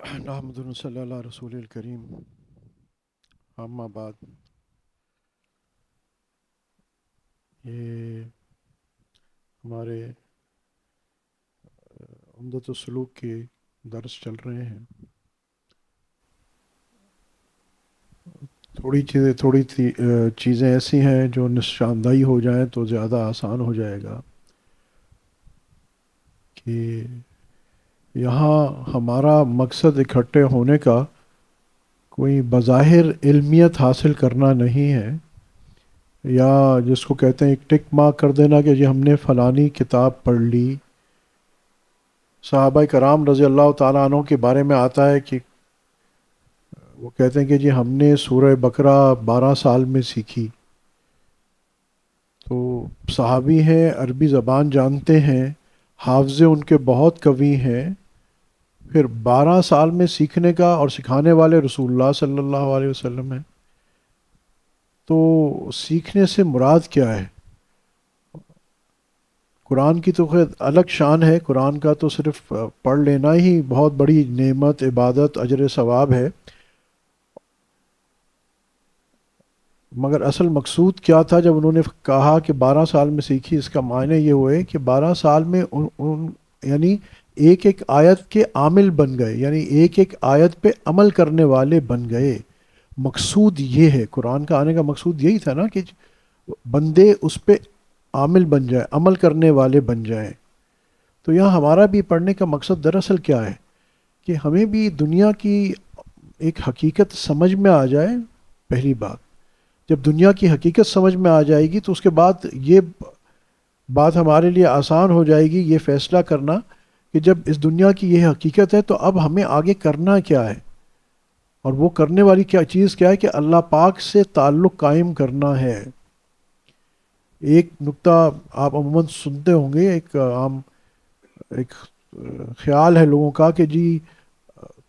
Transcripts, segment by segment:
نحمد صلی اللہ رسول الکریم، اما بعد. یہ ہمارے عمدۃ السلوک کے درس چل رہے ہیں. چیزیں ایسی ہیں جو نشاندہی ہو جائیں تو زیادہ آسان ہو جائے گا کہ یہاں ہمارا مقصد اکٹھے ہونے کا کوئی بظاہر علمیت حاصل کرنا نہیں ہے، یا جس کو کہتے ہیں ایک ٹک مارک کر دینا کہ جی ہم نے فلانی کتاب پڑھ لی. صحابہ کرام رضی اللہ تعالیٰ عنہ کے بارے میں آتا ہے کہ وہ کہتے ہیں کہ جی ہم نے سورہ بقرہ 12 سال میں سیکھی. تو صحابی ہیں، عربی زبان جانتے ہیں، حافظے ان کے بہت قوی ہیں، پھر 12 سال میں سیکھنے کا، اور سکھانے والے رسول اللہ صلی اللہ علیہ وسلم ہیں. تو سیکھنے سے مراد کیا ہے؟ قرآن کی تو خیر الگ شان ہے، قرآن کا تو صرف پڑھ لینا ہی بہت بڑی نعمت، عبادت، اجر ثواب ہے. مگر اصل مقصود کیا تھا جب انہوں نے کہا کہ 12 سال میں سیکھی؟ اس کا معنی یہ ہوئے کہ 12 سال میں یعنی ایک ایک آیت کے عامل بن گئے، یعنی ایک ایک آیت پہ عمل کرنے والے بن گئے. مقصود یہ ہے، قرآن کا آنے کا مقصود یہی تھا نا کہ بندے اس پہ عامل بن جائیں، عمل کرنے والے بن جائیں. تو یہاں ہمارا بھی پڑھنے کا مقصد دراصل کیا ہے کہ ہمیں بھی دنیا کی ایک حقیقت سمجھ میں آ جائے. پہلی بات، جب دنیا کی حقیقت سمجھ میں آ جائے گی تو اس کے بعد یہ بات ہمارے لیے آسان ہو جائے گی، یہ فیصلہ کرنا کہ جب اس دنیا کی یہ حقیقت ہے تو اب ہمیں آگے کرنا کیا ہے. اور وہ کرنے والی کیا چیز کیا ہے کہ اللہ پاک سے تعلق قائم کرنا ہے. ایک نکتہ آپ عموماً سنتے ہوں گے، ایک عام ایک خیال ہے لوگوں کا کہ جی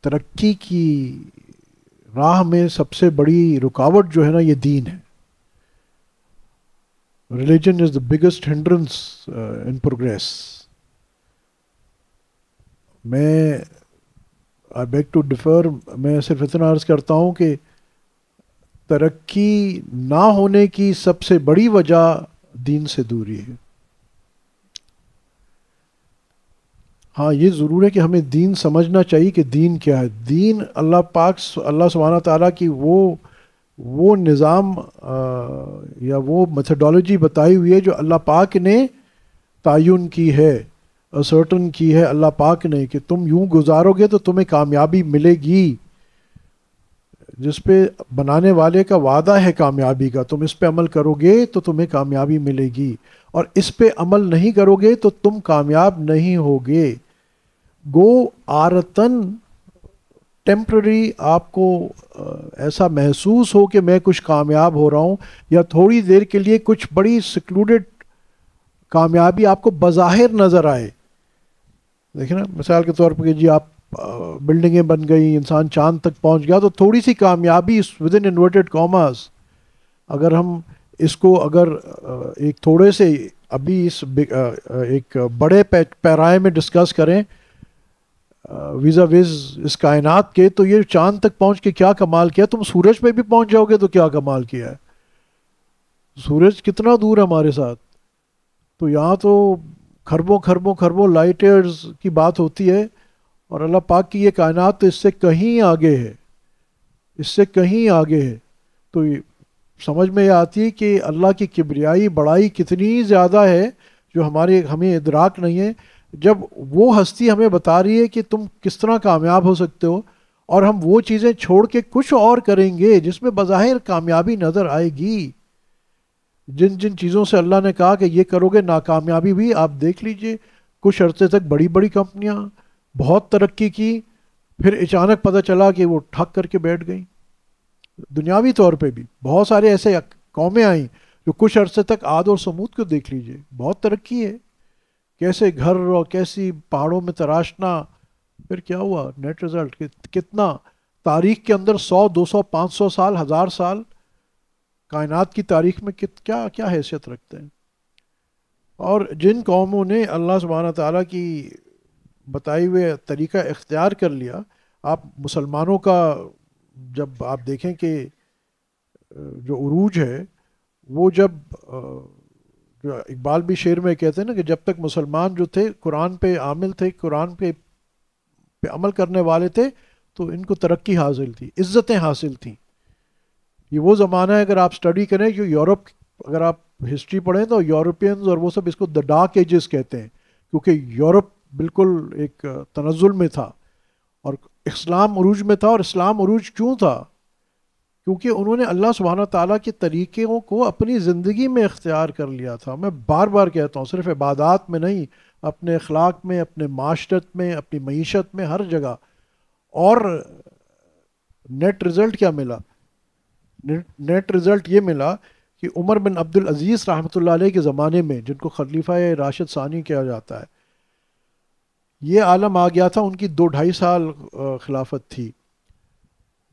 ترقی کی راہ میں سب سے بڑی رکاوٹ جو ہے نا یہ دین ہے. Religion is the biggest hindrance in progress. میں آئی بیگ ٹو ڈیفر، میں صرف اتنا عرض کرتا ہوں کہ ترقی نہ ہونے کی سب سے بڑی وجہ دین سے دوری ہے. ہاں یہ ضرور ہے کہ ہمیں دین سمجھنا چاہیے کہ دین کیا ہے. دین اللہ پاک اللہ سبحانہ تعالیٰ کی وہ نظام یا وہ میتھڈالوجی بتائی ہوئی ہے جو اللہ پاک نے تعین کی ہے، اسرٹن کی ہے اللہ پاک نے، کہ تم یوں گزارو گے تو تمہیں کامیابی ملے گی. جس پہ بنانے والے کا وعدہ ہے کامیابی کا، تم اس پہ عمل کرو گے تو تمہیں کامیابی ملے گی، اور اس پہ عمل نہیں کرو گے تو تم کامیاب نہیں ہوگے. گو آرتن ٹیمپرری آپ کو ایسا محسوس ہو کہ میں کچھ کامیاب ہو رہا ہوں، یا تھوڑی دیر کے لیے کچھ بڑی سیکلوڈڈ کامیابی آپ کو بظاہر نظر آئے. دیکھیں نا مثال کے طور پر کہ جی آپ بلڈنگیں بن گئی، انسان چاند تک پہنچ گیا، تو تھوڑی سی کامیابی ود ان انورٹڈ کاماز، اگر ہم اس کو اگر ایک تھوڑے سے ابھی اس ایک بڑے پیرائے میں ڈسکس کریں ویزا ویز اس کائنات کے، تو یہ چاند تک پہنچ کے کیا کمال کیا. تم سورج پہ بھی پہنچ جاؤ گے تو کیا کمال کیا ہے. سورج کتنا دور ہے ہمارے ساتھ. تو یہاں تو کھربوں کھربوں کھربوں لائٹ ایئرز کی بات ہوتی ہے، اور اللہ پاک کی یہ کائنات تو اس سے کہیں آگے ہے، اس سے کہیں آگے ہے. تو سمجھ میں یہ آتی ہے کہ اللہ کی کبریائی بڑائی کتنی زیادہ ہے جو ہمیں ادراک نہیں ہے. جب وہ ہستی ہمیں بتا رہی ہے کہ تم کس طرح کامیاب ہو سکتے ہو، اور ہم وہ چیزیں چھوڑ کے کچھ اور کریں گے جس میں بظاہر کامیابی نظر آئے گی. جن جن چیزوں سے اللہ نے کہا کہ یہ کرو گے ناکامیابی بھی، آپ دیکھ لیجئے کچھ عرصے تک بڑی بڑی کمپنیاں بہت ترقی کی، پھر اچانک پتہ چلا کہ وہ ٹھک کر کے بیٹھ گئیں. دنیاوی طور پہ بھی بہت سارے ایسے قومیں آئیں جو کچھ عرصے تک عاد اور سمود کو دیکھ لیجئے بہت ترقی ہے، کیسے گھر اور کیسی پہاڑوں میں تراشنا، پھر کیا ہوا نیٹ رزلٹ کتنا تاریخ کے اندر 100 200 500 سال 1000 سال کائنات کی تاریخ میں کیا کیا حیثیت رکھتے ہیں. اور جن قوموں نے اللہ سبحانہ تعالیٰ کی بتائی ہوئے طریقہ اختیار کر لیا، آپ مسلمانوں کا جب آپ دیکھیں کہ جو عروج ہے وہ جب جو اقبال بھی شعر میں کہتے ہیں نا کہ جب تک مسلمان جو تھے قرآن پہ عامل تھے، قرآن پہ عمل کرنے والے تھے، تو ان کو ترقی حاصل تھی، عزتیں حاصل تھیں. یہ وہ زمانہ ہے، اگر آپ سٹڈی کریں جو یورپ، اگر آپ ہسٹری پڑھیں تو یورپینز اور وہ سب اس کو دا ڈارک ایجز کہتے ہیں، کیونکہ یورپ بالکل ایک تنزل میں تھا اور اسلام عروج میں تھا. اور اسلام عروج کیوں تھا؟ کیونکہ انہوں نے اللہ سبحانہ تعالیٰ کے طریقوں کو اپنی زندگی میں اختیار کر لیا تھا. میں بار بار کہتا ہوں، صرف عبادات میں نہیں، اپنے اخلاق میں، اپنے معاشرت میں، اپنی معیشت میں، ہر جگہ. اور نیٹ رزلٹ کیا ملا؟ نیٹ رزلٹ یہ ملا کہ عمر بن عبد العزیز رحمۃ اللہ علیہ کے زمانے میں، جن کو خلیفہ راشد ثانی کہا جاتا ہے، یہ عالم آ گیا تھا. ان کی 2-2.5 سال خلافت تھی.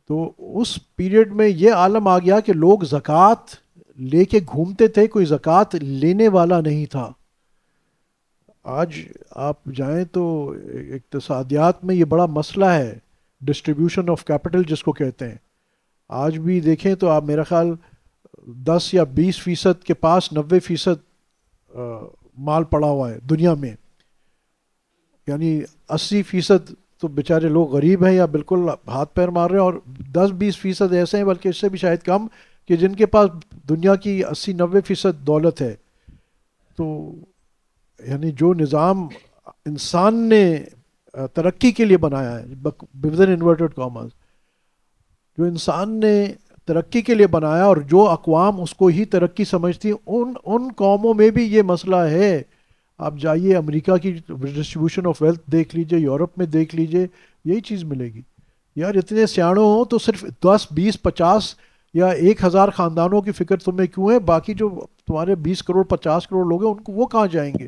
تو اس پیریڈ میں یہ عالم آ گیا کہ لوگ زکوٰۃ لے کے گھومتے تھے، کوئی زکوٰۃ لینے والا نہیں تھا. آج آپ جائیں تو اقتصادیات میں یہ بڑا مسئلہ ہے، ڈسٹریبیوشن آف کیپٹل جس کو کہتے ہیں. آج بھی دیکھیں تو آپ میرا خیال 10 یا 20% کے پاس 90% مال پڑا ہوا ہے دنیا میں. یعنی 80% تو بیچارے لوگ غریب ہیں یا بالکل ہاتھ پیر مار رہے ہیں، اور 10-20% ایسے ہیں، بلکہ اس سے بھی شاید کم، کہ جن کے پاس دنیا کی 80-90% دولت ہے. تو یعنی جو نظام انسان نے ترقی کے لیے بنایا ہے، ودن انورٹڈ کامرس، جو انسان نے ترقی کے لیے بنایا، اور جو اقوام اس کو ہی ترقی سمجھتی ہیں، ان قوموں میں بھی یہ مسئلہ ہے. آپ جائیے امریکہ کی ڈسٹریبیوشن آف ویلتھ دیکھ لیجئے، یورپ میں دیکھ لیجئے، یہی چیز ملے گی. یار اتنے سیاڑوں ہوں تو صرف 10-20-50 یا 1,000 خاندانوں کی فکر تمہیں کیوں ہے؟ باقی جو تمہارے 20 کروڑ 50 کروڑ لوگ ہیں، ان کو وہ کہاں جائیں گے؟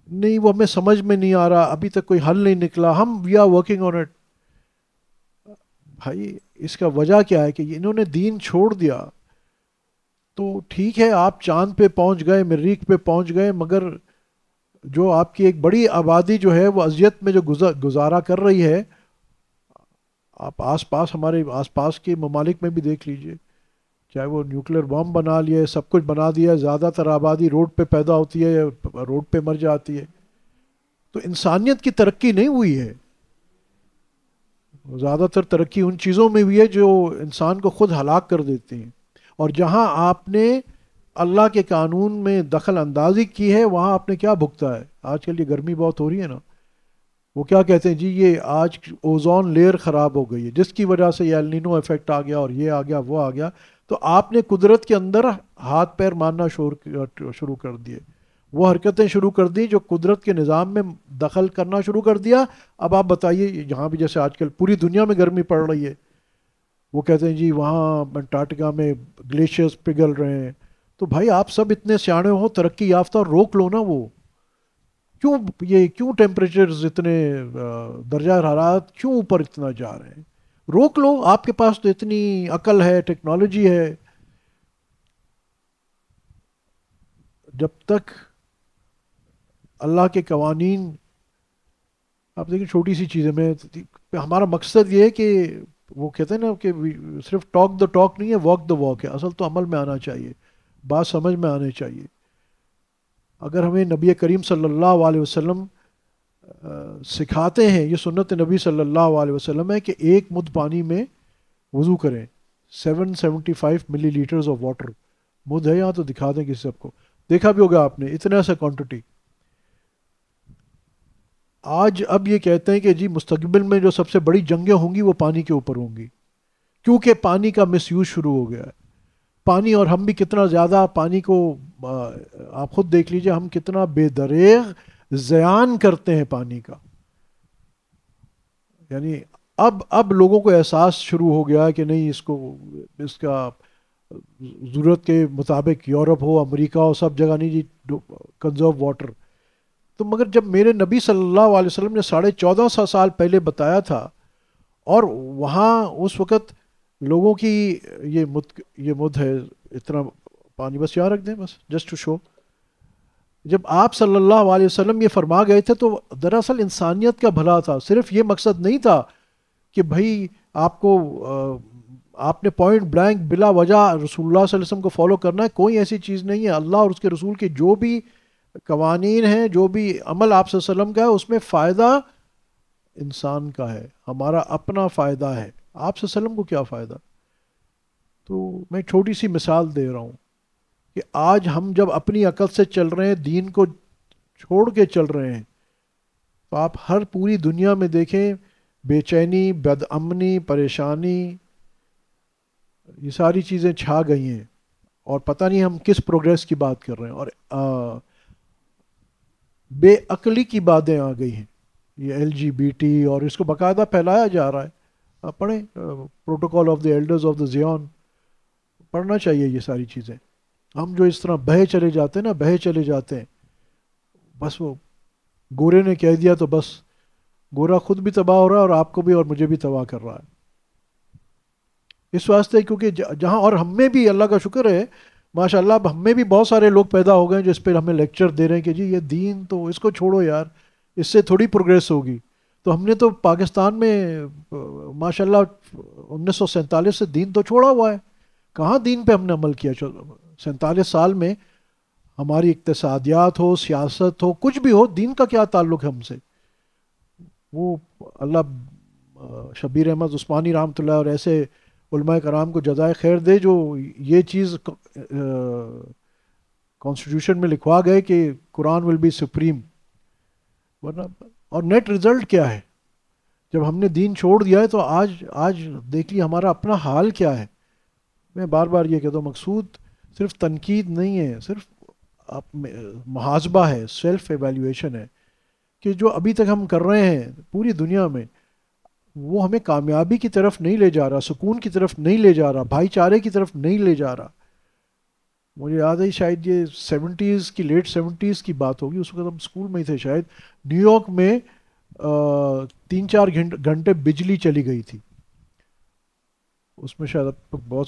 نہیں، وہ ہمیں سمجھ میں نہیں آ رہا، ابھی تک کوئی حل نہیں نکلا، ہم we are working on it. بھائی اس کا وجہ کیا ہے کہ انہوں نے دین چھوڑ دیا. تو ٹھیک ہے آپ چاند پہ پہنچ گئے، مریخ پہ پہنچ گئے، مگر جو آپ کی ایک بڑی آبادی جو ہے وہ اذیت میں جو گزارا کر رہی ہے، آپ آس پاس، ہمارے آس پاس کے ممالک میں بھی دیکھ لیجئے، چاہے وہ نیوکلیر بم بنا لیے، سب کچھ بنا دیا، زیادہ تر آبادی روڈ پہ پیدا ہوتی ہے یا روڈ پہ مر جاتی ہے. تو انسانیت کی ترقی نہیں ہوئی ہے. زیادہ تر ترقی ان چیزوں میں ہوئی ہے جو انسان کو خود ہلاک کر دیتی ہیں. اور جہاں آپ نے اللہ کے قانون میں دخل اندازی کی ہے، وہاں آپ نے کیا بھگتا ہے؟ آج کل یہ گرمی بہت ہو رہی ہے نا، وہ کیا کہتے ہیں جی، یہ آج اوزون لیئر خراب ہو گئی ہے، جس کی وجہ سے یہ النینو ایفیکٹ آ گیا، اور یہ آ گیا، وہ آ گیا. تو آپ نے قدرت کے اندر ہاتھ پیر مارنا شروع کر دیے، وہ حرکتیں شروع کر دی جو قدرت کے نظام میں دخل کرنا شروع کر دیا. اب آپ بتائیے، یہاں بھی جیسے آج کل پوری دنیا میں گرمی پڑ رہی ہے، وہ کہتے ہیں جی وہاں انٹارکٹیکا میں گلیشیئرز پگھل رہے ہیں. تو بھائی آپ سب اتنے سیانے ہو، ترقی یافتہ، روک لو نا. وہ کیوں ٹیمپریچرز اتنے درجہ حرارت کیوں اوپر اتنا جا رہے ہیں؟ روک لو. آپ کے پاس تو اتنی عقل ہے، ٹیکنالوجی ہے. جب تک اللہ کے قوانین، آپ دیکھیں چھوٹی سی چیزیں میں، ہمارا مقصد یہ ہے کہ وہ کہتے ہیں نا کہ صرف ٹاک دا ٹاک نہیں ہے، واک دا واک ہے. اصل تو عمل میں آنا چاہیے، بات سمجھ میں آنے چاہیے. اگر ہمیں نبی کریم صلی اللہ علیہ وسلم سکھاتے ہیں، یہ سنت نبی صلی اللہ علیہ وسلم ہے کہ ایک مد پانی میں وضو کریں، 775 ملی لیٹرز آف واٹر. مد ہے یہاں تو دکھا دیں کسی سب کو، دیکھا بھی ہوگا آپ نے، اتنا سا کوانٹٹی. آج اب یہ کہتے ہیں کہ جی مستقبل میں جو سب سے بڑی جنگیں ہوں گی وہ پانی کے اوپر ہوں گی، کیونکہ پانی کا مس یوز شروع ہو گیا ہے. پانی، اور ہم بھی کتنا زیادہ پانی کو، آپ خود دیکھ لیجئے ہم کتنا بے دریغ زیان کرتے ہیں پانی کا. یعنی اب لوگوں کو احساس شروع ہو گیا ہے کہ نہیں، اس کا ضرورت کے مطابق یورپ ہو، امریکہ ہو، سب جگہ نہیں جی کنزرو واٹر. تو مگر جب میرے نبی صلی اللہ علیہ وسلم نے 1450 سال پہلے بتایا تھا، اور وہاں اس وقت لوگوں کی یہ مد ہے اتنا پانی، بس یہاں رکھ دیں، بس جسٹ ٹو شو. جب آپ صلی اللہ علیہ وسلم یہ فرما گئے تھے تو دراصل انسانیت کا بھلا تھا، صرف یہ مقصد نہیں تھا کہ بھائی آپ کو آپ نے پوائنٹ بلینک بلا وجہ رسول اللہ صلی اللہ علیہ وسلم کو فالو کرنا ہے، کوئی ایسی چیز نہیں ہے. اللہ اور اس کے رسول کے جو بھی قوانین ہیں، جو بھی عمل آپ صلی اللہ علیہ وسلم کا ہے، اس میں فائدہ انسان کا ہے، ہمارا اپنا فائدہ ہے. آپ صلی اللہ علیہ وسلم کو کیا فائدہ؟ تو میں ایک چھوٹی سی مثال دے رہا ہوں کہ آج ہم جب اپنی عقل سے چل رہے ہیں، دین کو چھوڑ کے چل رہے ہیں، تو آپ ہر پوری دنیا میں دیکھیں بے چینی، بد امنی، پریشانی، یہ ساری چیزیں چھا گئی ہیں. اور پتہ نہیں ہم کس پروگریس کی بات کر رہے ہیں. اور بے عقلی کی باتیں آ گئی ہیں. یہ LGBT اور اس کو باقاعدہ پھیلایا جا رہا ہے. آپ پڑھیں protocol of the elders of the Zion, پڑھنا چاہیے یہ ساری چیزیں. ہم جو اس طرح بہے چلے جاتے ہیں نا، بہے چلے جاتے ہیں، بس وہ گورے نے کہہ دیا تو بس گورا خود بھی تباہ ہو رہا ہے اور آپ کو بھی اور مجھے بھی تباہ کر رہا ہے. اس واسطے کیونکہ جہاں، اور ہم میں بھی اللہ کا شکر ہے ماشاء اللہ، اب ہم میں بھی بہت سارے لوگ پیدا ہو گئے ہیں جو اس پہ ہمیں لیکچر دے رہے ہیں کہ جی یہ دین تو اس کو چھوڑو یار، اس سے تھوڑی پروگریس ہوگی. تو ہم نے تو پاکستان میں ماشاء اللہ 1947 سے دین تو چھوڑا ہوا ہے. کہاں دین پہ ہم نے عمل کیا؟ 47 سال میں ہماری اقتصادیات ہو، سیاست ہو، کچھ بھی ہو، دین کا کیا تعلق ہے ہم سے؟ وہ اللہ شبیر احمد عثمانی رحمۃ اللہ اور ایسے علماء کرام کو جزائے خیر دے جو یہ چیز کانسٹیٹیوشن میں لکھوا گئے کہ قرآن ول بی سپریم. ورنہ اور نیٹ رزلٹ کیا ہے جب ہم نے دین چھوڑ دیا ہے؟ تو آج دیکھیے ہمارا اپنا حال کیا ہے. میں بار بار یہ کہتا ہوں، مقصود صرف تنقید نہیں ہے، صرف محاسبہ ہے، سیلف ایویلیویشن ہے کہ جو ابھی تک ہم کر رہے ہیں پوری دنیا میں وہ ہمیں کامیابی کی طرف نہیں لے جا رہا، سکون کی طرف نہیں لے جا رہا، بھائی چارے کی طرف نہیں لے جا رہا. مجھے یاد ہے شاید یہ 70s کی، لیٹ 70s کی بات ہوگی، اس وقت ہم اسکول میں ہی تھے شاید. نیو یارک میں 3-4 گھنٹے بجلی چلی گئی تھی. اس میں شاید اب بہت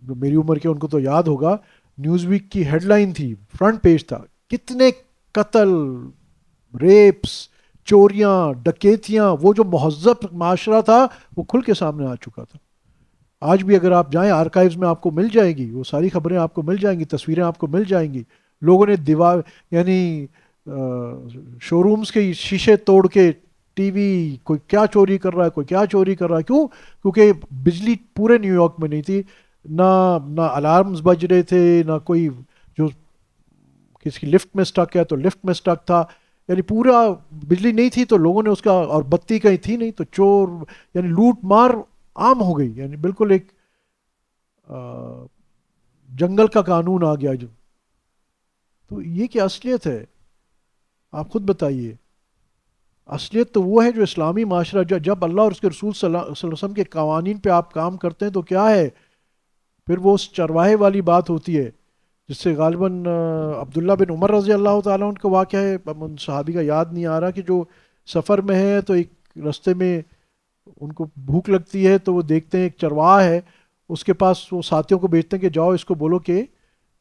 جو میری عمر کے ان کو تو یاد ہوگا، نیوز ویک کی ہیڈ لائن تھی، فرنٹ پیج تھا، کتنے قتل، ریپس، چوریاں، ڈکیتیاں، وہ جو مہذب معاشرہ تھا وہ کھل کے سامنے آ چکا تھا. آج بھی اگر آپ جائیں آرکائیوز میں آپ کو مل جائے گی، وہ ساری خبریں آپ کو مل جائیں گی، تصویریں آپ کو مل جائیں گی. لوگوں نے دیوار یعنی شو رومز کے شیشے توڑ کے ٹی وی، کوئی کیا چوری کر رہا ہے، کوئی کیا چوری کر رہا ہے. کیوں؟ کیونکہ بجلی پورے نیو یارک میں نہیں تھی، نہ الارمز بج رہے تھے، نہ کوئی جو کسی کی لفٹ میں سٹک ہے تو لفٹ میں سٹک تھا. یعنی پورا بجلی نہیں تھی تو لوگوں نے اس کا، اور بتی کہیں تھی نہیں تو چور، یعنی لوٹ مار عام ہو گئی. یعنی بالکل ایک جنگل کا قانون آ گیا جو. تو یہ کیا اصلیت ہے؟ آپ خود بتائیے. اصلیت تو وہ ہے جو اسلامی معاشرہ، جب اللہ اور اس کے رسول صلی اللہ علیہ وسلم کے قوانین پہ آپ کام کرتے ہیں تو کیا ہے؟ پھر وہ اس چرواہے والی بات ہوتی ہے جس سے غالباً عبداللہ بن عمر رضی اللہ تعالیٰ عنہ کا واقعہ ہے، ان صحابی کا یاد نہیں آ رہا، کہ جو سفر میں ہے تو ایک رستے میں ان کو بھوک لگتی ہے تو وہ دیکھتے ہیں ایک چرواہا ہے، اس کے پاس وہ ساتھیوں کو بھیجتے ہیں کہ جاؤ اس کو بولو کہ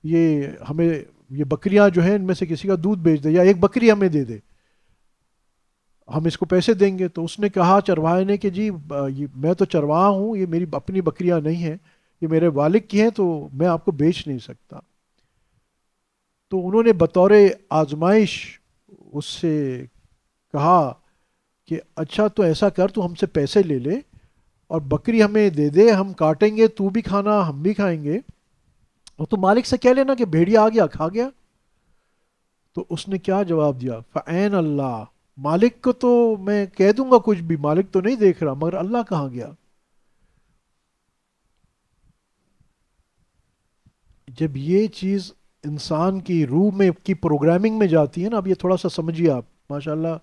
یہ ہمیں یہ بکریاں جو ہیں ان میں سے کسی کا دودھ بیچ دے یا ایک بکری ہمیں دے دے، ہم اس کو پیسے دیں گے. تو اس نے کہا چرواہے نے کہ جی میں تو چرواہا ہوں، یہ میری اپنی بکریاں نہیں ہیں، یہ میرے والد کی ہیں، تو میں آپ کو بیچ نہیں سکتا. تو انہوں نے بطور آزمائش اس سے کہا کہ اچھا تو ایسا کر، تو ہم سے پیسے لے لے اور بکری ہمیں دے دے، ہم کاٹیں گے، تو بھی کھانا ہم بھی کھائیں گے، اور تو مالک سے کہہ لینا کہ بھیڑیا آ گیا کھا گیا. تو اس نے کیا جواب دیا؟ فعین اللہ، مالک کو تو میں کہہ دوں گا کچھ بھی، مالک تو نہیں دیکھ رہا، مگر اللہ کہاں گیا؟ جب یہ چیز انسان کی روح میں کی پروگرامنگ میں جاتی ہے نا، اب یہ تھوڑا سا سمجھیے آپ. ماشاءاللہ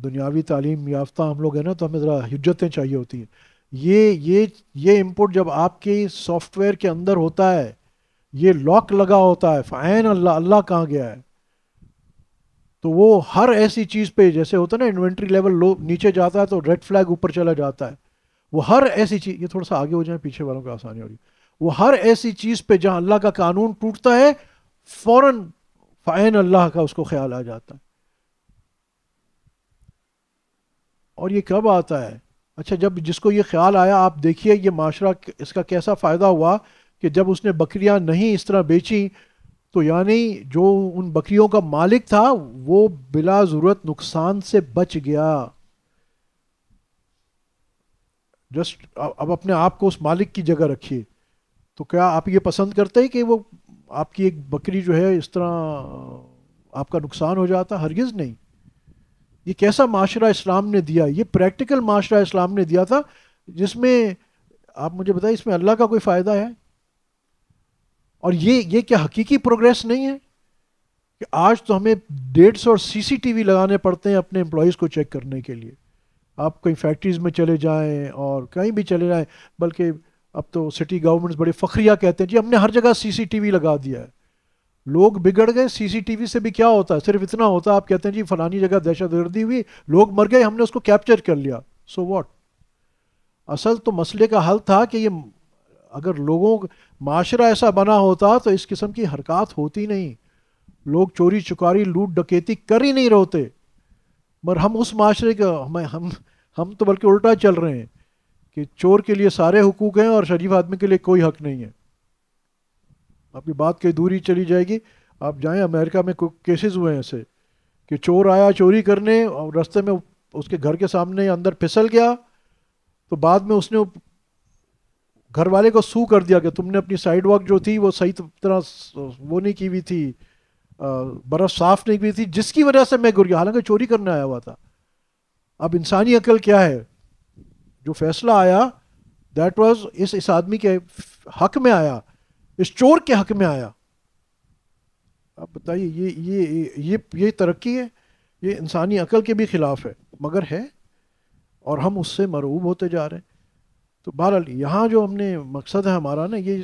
دنیاوی تعلیم یافتہ ہم لوگ ہیں نا، تو ہمیں ذرا حجتیں چاہیے ہوتی ہیں. یہ انپٹ جب آپ کے سافٹ ویئر کے اندر ہوتا ہے، یہ لاک لگا ہوتا ہے، فعین اللہ، اللہ کہاں گیا ہے، تو وہ ہر ایسی چیز پہ، جیسے ہوتا ہے نا انوینٹری لیول لو نیچے جاتا ہے تو ریڈ فلیگ اوپر چلا جاتا ہے، وہ ہر ایسی چیز، یہ تھوڑا سا آگے ہو جائیں پیچھے والوں کو آسانی ہو رہی، وہ ہر ایسی چیز پہ جہاں اللہ کا قانون ٹوٹتا ہے فوراً فعین اللہ کا اس کو خیال آ جاتا ہے. اور یہ کب آتا ہے؟ اچھا جب جس کو یہ خیال آیا، آپ دیکھیے یہ معاشرہ اس کا کیسا فائدہ ہوا کہ جب اس نے بکریاں نہیں اس طرح بیچیں تو یعنی جو ان بکریوں کا مالک تھا وہ بلا ضرورت نقصان سے بچ گیا. جسٹ اب اپنے آپ کو اس مالک کی جگہ رکھیے، تو کیا آپ یہ پسند کرتے ہیں کہ وہ آپ کی ایک بکری جو ہے اس طرح آپ کا نقصان ہو جاتا؟ ہرگز نہیں. یہ کیسا معاشرہ اسلام نے دیا؟ یہ پریکٹیکل معاشرہ اسلام نے دیا تھا جس میں آپ مجھے بتائیں اس میں اللہ کا کوئی فائدہ ہے؟ اور یہ کیا حقیقی پروگریس نہیں ہے کہ آج تو ہمیں 150 اور CCTV لگانے پڑتے ہیں اپنے امپلائیز کو چیک کرنے کے لیے. آپ کہیں فیکٹریز میں چلے جائیں اور کہیں بھی چلے جائیں، بلکہ اب تو سٹی گورنمنٹس بڑے فخریہ کہتے ہیں جی ہم نے ہر جگہ CCTV لگا دیا ہے. لوگ بگڑ گئے، CCTV سے بھی کیا ہوتا ہے؟ صرف اتنا ہوتا ہے آپ کہتے ہیں جی فلانی جگہ دہشت گردی ہوئی، لوگ مر گئے، ہم نے اس کو کیپچر کر لیا، سو واٹ. اصل تو مسئلے کا حل تھا کہ یہ اگر لوگوں معاشرہ ایسا بنا ہوتا تو اس قسم کی حرکات ہوتی نہیں، لوگ چوری چکاری لوٹ ڈکیتی کر ہی نہیں رہتے. مگر ہم اس معاشرے کا ہم تو بلکہ الٹا چل رہے ہیں کہ چور کے لیے سارے حقوق ہیں اور شریف آدمی کے لیے کوئی حق نہیں ہے. آپ کی بات کہیں دوری چلی جائے گی، آپ جائیں امریکہ میں کیسز ہوئے ہیں ایسے کہ چور آیا چوری کرنے اور رستے میں اس کے گھر کے سامنے اندر پھسل گیا، تو بعد میں اس نے گھر والے کو سو کر دیا کہ تم نے اپنی سائیڈ واک جو تھی وہ صحیح طرح وہ نہیں کی ہوئی تھی، برف صاف نہیں کی تھی، جس کی وجہ سے میں گر گیا، حالانکہ چوری کرنے آیا ہوا تھا. اب انسانی عقل کیا ہے؟ جو فیصلہ آیا دیٹ واز اس آدمی کے حق میں آیا، اس چور کے حق میں آیا. آپ بتائیے یہ ترقی ہے؟ یہ انسانی عقل کے بھی خلاف ہے، مگر ہے، اور ہم اس سے مرعوب ہوتے جا رہے ہیں. تو بہرحال یہاں جو ہم نے مقصد ہے ہمارا نا یہ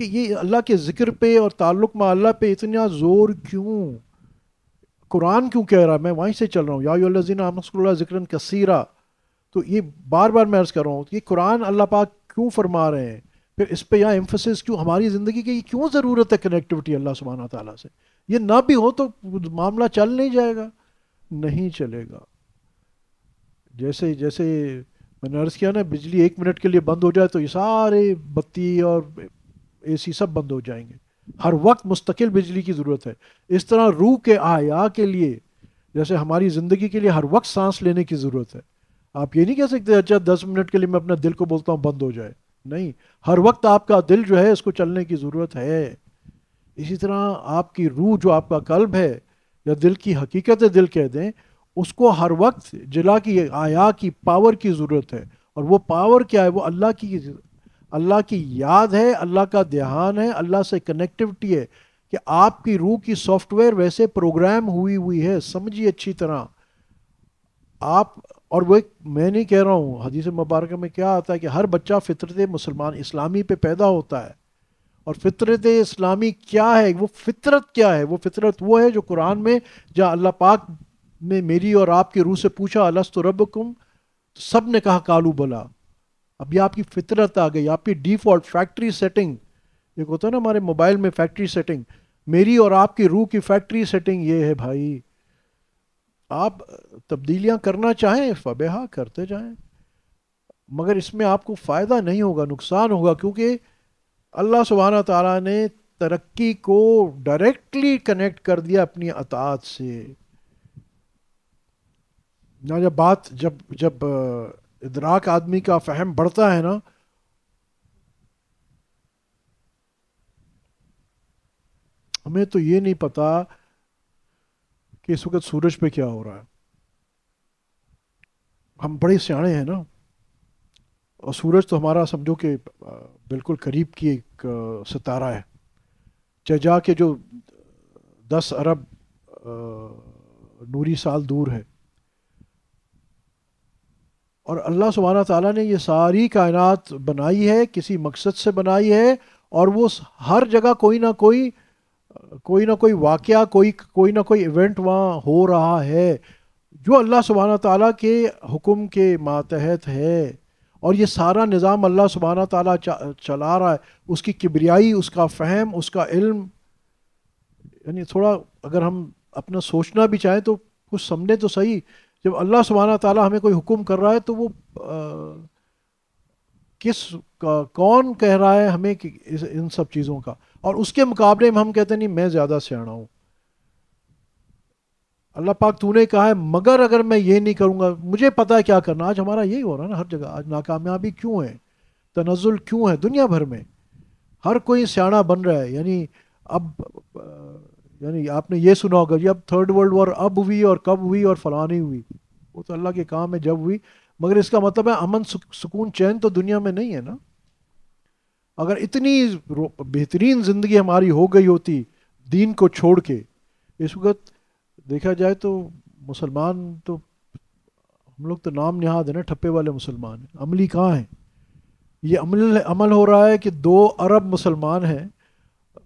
کہ یہ اللہ کے ذکر پہ اور تعلق مع اللہ پہ اتنا زور کیوں؟ قرآن کیوں کہہ رہا ہے؟ میں وہیں سے چل رہا ہوں، یا ایھا الذین آمنوا اذکروا اللہ ذکرا کثیرا. تو یہ بار بار میں عرض کر رہا ہوں کہ قرآن اللہ پاک کیوں فرما رہے ہیں، پھر اس پہ یہاں ایمفسس کیوں؟ ہماری زندگی کی کیوں ضرورت ہے کنیکٹیوٹی اللہ سبحانہ تعالیٰ سے؟ یہ نہ بھی ہو تو معاملہ چل نہیں جائے گا، نہیں چلے گا. جیسے میں نے عرض کیا نا، بجلی 1 منٹ کے لیے بند ہو جائے تو یہ سارے بتی اور AC سب بند ہو جائیں گے. ہر وقت مستقل بجلی کی ضرورت ہے. اس طرح روح کے احیا کے لیے، جیسے ہماری زندگی کے لیے ہر وقت سانس لینے کی ضرورت ہے. آپ یہ نہیں کہہ سکتے اچھا 10 منٹ کے لیے میں اپنا دل کو بولتا ہوں بند ہو جائے، نہیں، ہر وقت آپ کا دل جو ہے اس کو چلنے کی ضرورت ہے. اسی طرح آپ کی روح جو آپ کا قلب ہے یا دل کی حقیقت دل کہہ دیں، اس کو ہر وقت جلا کی آیا کی پاور کی ضرورت ہے. اور وہ پاور کیا ہے؟ وہ اللہ کی یاد ہے، اللہ کا دھیان ہے، اللہ سے کنیکٹیوٹی ہے کہ آپ کی روح کی سافٹ ویئر ویسے پروگرام ہوئی ہے. سمجھیے اچھی طرح آپ. اور وہ میں نہیں کہہ رہا ہوں، حدیث مبارکہ میں کیا آتا ہے کہ ہر بچہ فطرت مسلمان اسلامی پہ پیدا ہوتا ہے. اور فطرت اسلامی کیا ہے؟ وہ فطرت کیا ہے؟ وہ فطرت وہ ہے جو قرآن میں جہاں اللہ پاک نے میری اور آپ کی روح سے پوچھا الست ربکم، سب نے کہا قالوا بلا. اب یہ آپ کی فطرت آ گئی، آپ کی ڈیفالٹ فیکٹری سیٹنگ. ایک ہوتا ہے نا ہمارے موبائل میں فیکٹری سیٹنگ، میری اور آپ کی روح کی فیکٹری سیٹنگ یہ ہے بھائی. آپ تبدیلیاں کرنا چاہیں فبہا کرتے جائیں، مگر اس میں آپ کو فائدہ نہیں ہوگا، نقصان ہوگا، کیونکہ اللہ سبحانہ تعالیٰ نے ترقی کو ڈائریکٹلی کنیکٹ کر دیا اپنی اطاعت سے. جب ادراک آدمی کا فہم بڑھتا ہے نا، ہمیں تو یہ نہیں پتا کہ اس وقت سورج پہ کیا ہو رہا ہے. ہم بڑے سیانے ہیں نا، اور سورج تو ہمارا سمجھو کہ بالکل قریب کی ایک ستارہ ہے، چاہے جا کے جو 10 ارب نوری سال دور ہے. اور اللہ سبحانہ تعالیٰ نے یہ ساری کائنات بنائی ہے، کسی مقصد سے بنائی ہے، اور وہ ہر جگہ کوئی نہ کوئی واقعہ، کوئی نہ کوئی ایونٹ وہاں ہو رہا ہے جو اللہ سبحانہ تعالیٰ کے حکم کے ماتحت ہے. اور یہ سارا نظام اللہ سبحانہ تعالیٰ چلا رہا ہے. اس کی کبریائی، اس کا فہم، اس کا علم، یعنی تھوڑا اگر ہم اپنا سوچنا بھی چاہیں تو کچھ سمجھیں تو صحیح. جب اللہ سبحانہ تعالیٰ ہمیں کوئی حکم کر رہا ہے تو وہ کون کہہ رہا ہے ہمیں کہ ان سب چیزوں کا، اور اس کے مقابلے میں ہم کہتے ہیں نہیں میں زیادہ سیاںا ہوں. اللہ پاک تو نے کہا ہے مگر اگر میں یہ نہیں کروں گا، مجھے پتا ہے کیا کرنا. آج ہمارا یہی ہو رہا ہے نا ہر جگہ. آج ناکامیابی کیوں ہے، تنزل کیوں ہے دنیا بھر میں؟ ہر کوئی سیاںا بن رہا ہے. یعنی اب یعنی آپ نے یہ سنا ہوگا جی اب تھرڈ ورلڈ وار اب ہوئی اور کب ہوئی اور فلاں نہیں ہوئی، وہ تو اللہ کے کام ہے جب ہوئی. مگر اس کا مطلب ہے امن سکون چین تو دنیا میں نہیں ہے نا. اگر اتنی بہترین زندگی ہماری ہو گئی ہوتی دین کو چھوڑ کے، اس وقت دیکھا جائے تو مسلمان تو ہم لوگ تو نام نہاد ہیں نا، ٹھپے والے مسلمان ہیں. عملی کہاں ہیں؟ یہ عمل ہو رہا ہے کہ 2 ارب مسلمان ہیں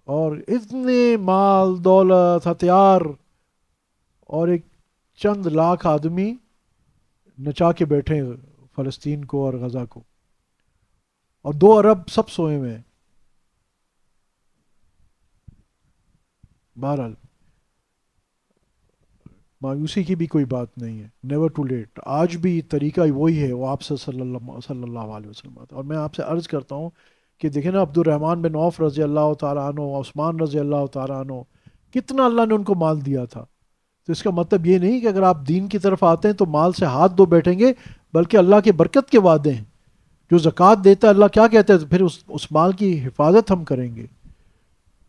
اور اتنے مال دولت ہتھیار اور ایک چند لاکھ آدمی نچا کے بیٹھے ہیں فلسطین کو اور غزہ کو، اور 2 ارب سب سوئے ہوئے ہیں. بہرحال مایوسی کی بھی کوئی بات نہیں ہے، نیور ٹو لیٹ. آج بھی طریقہ وہی ہے، وہ آپ سے صلی اللہ علیہ وسلم. اور میں آپ سے عرض کرتا ہوں کہ دیکھیں نا عبد الرحمن بن عوف رضی اللہ تعالیٰ عنہ، عثمان رضی اللہ تعالیٰ عنہ، کتنا اللہ نے ان کو مال دیا تھا. تو اس کا مطلب یہ نہیں کہ اگر آپ دین کی طرف آتے ہیں تو مال سے ہاتھ دھو بیٹھیں گے، بلکہ اللہ کے برکت کے وعدے ہیں. جو زکوٰۃ دیتا ہے اللہ کیا کہتا ہے، پھر اس مال کی حفاظت ہم کریں گے.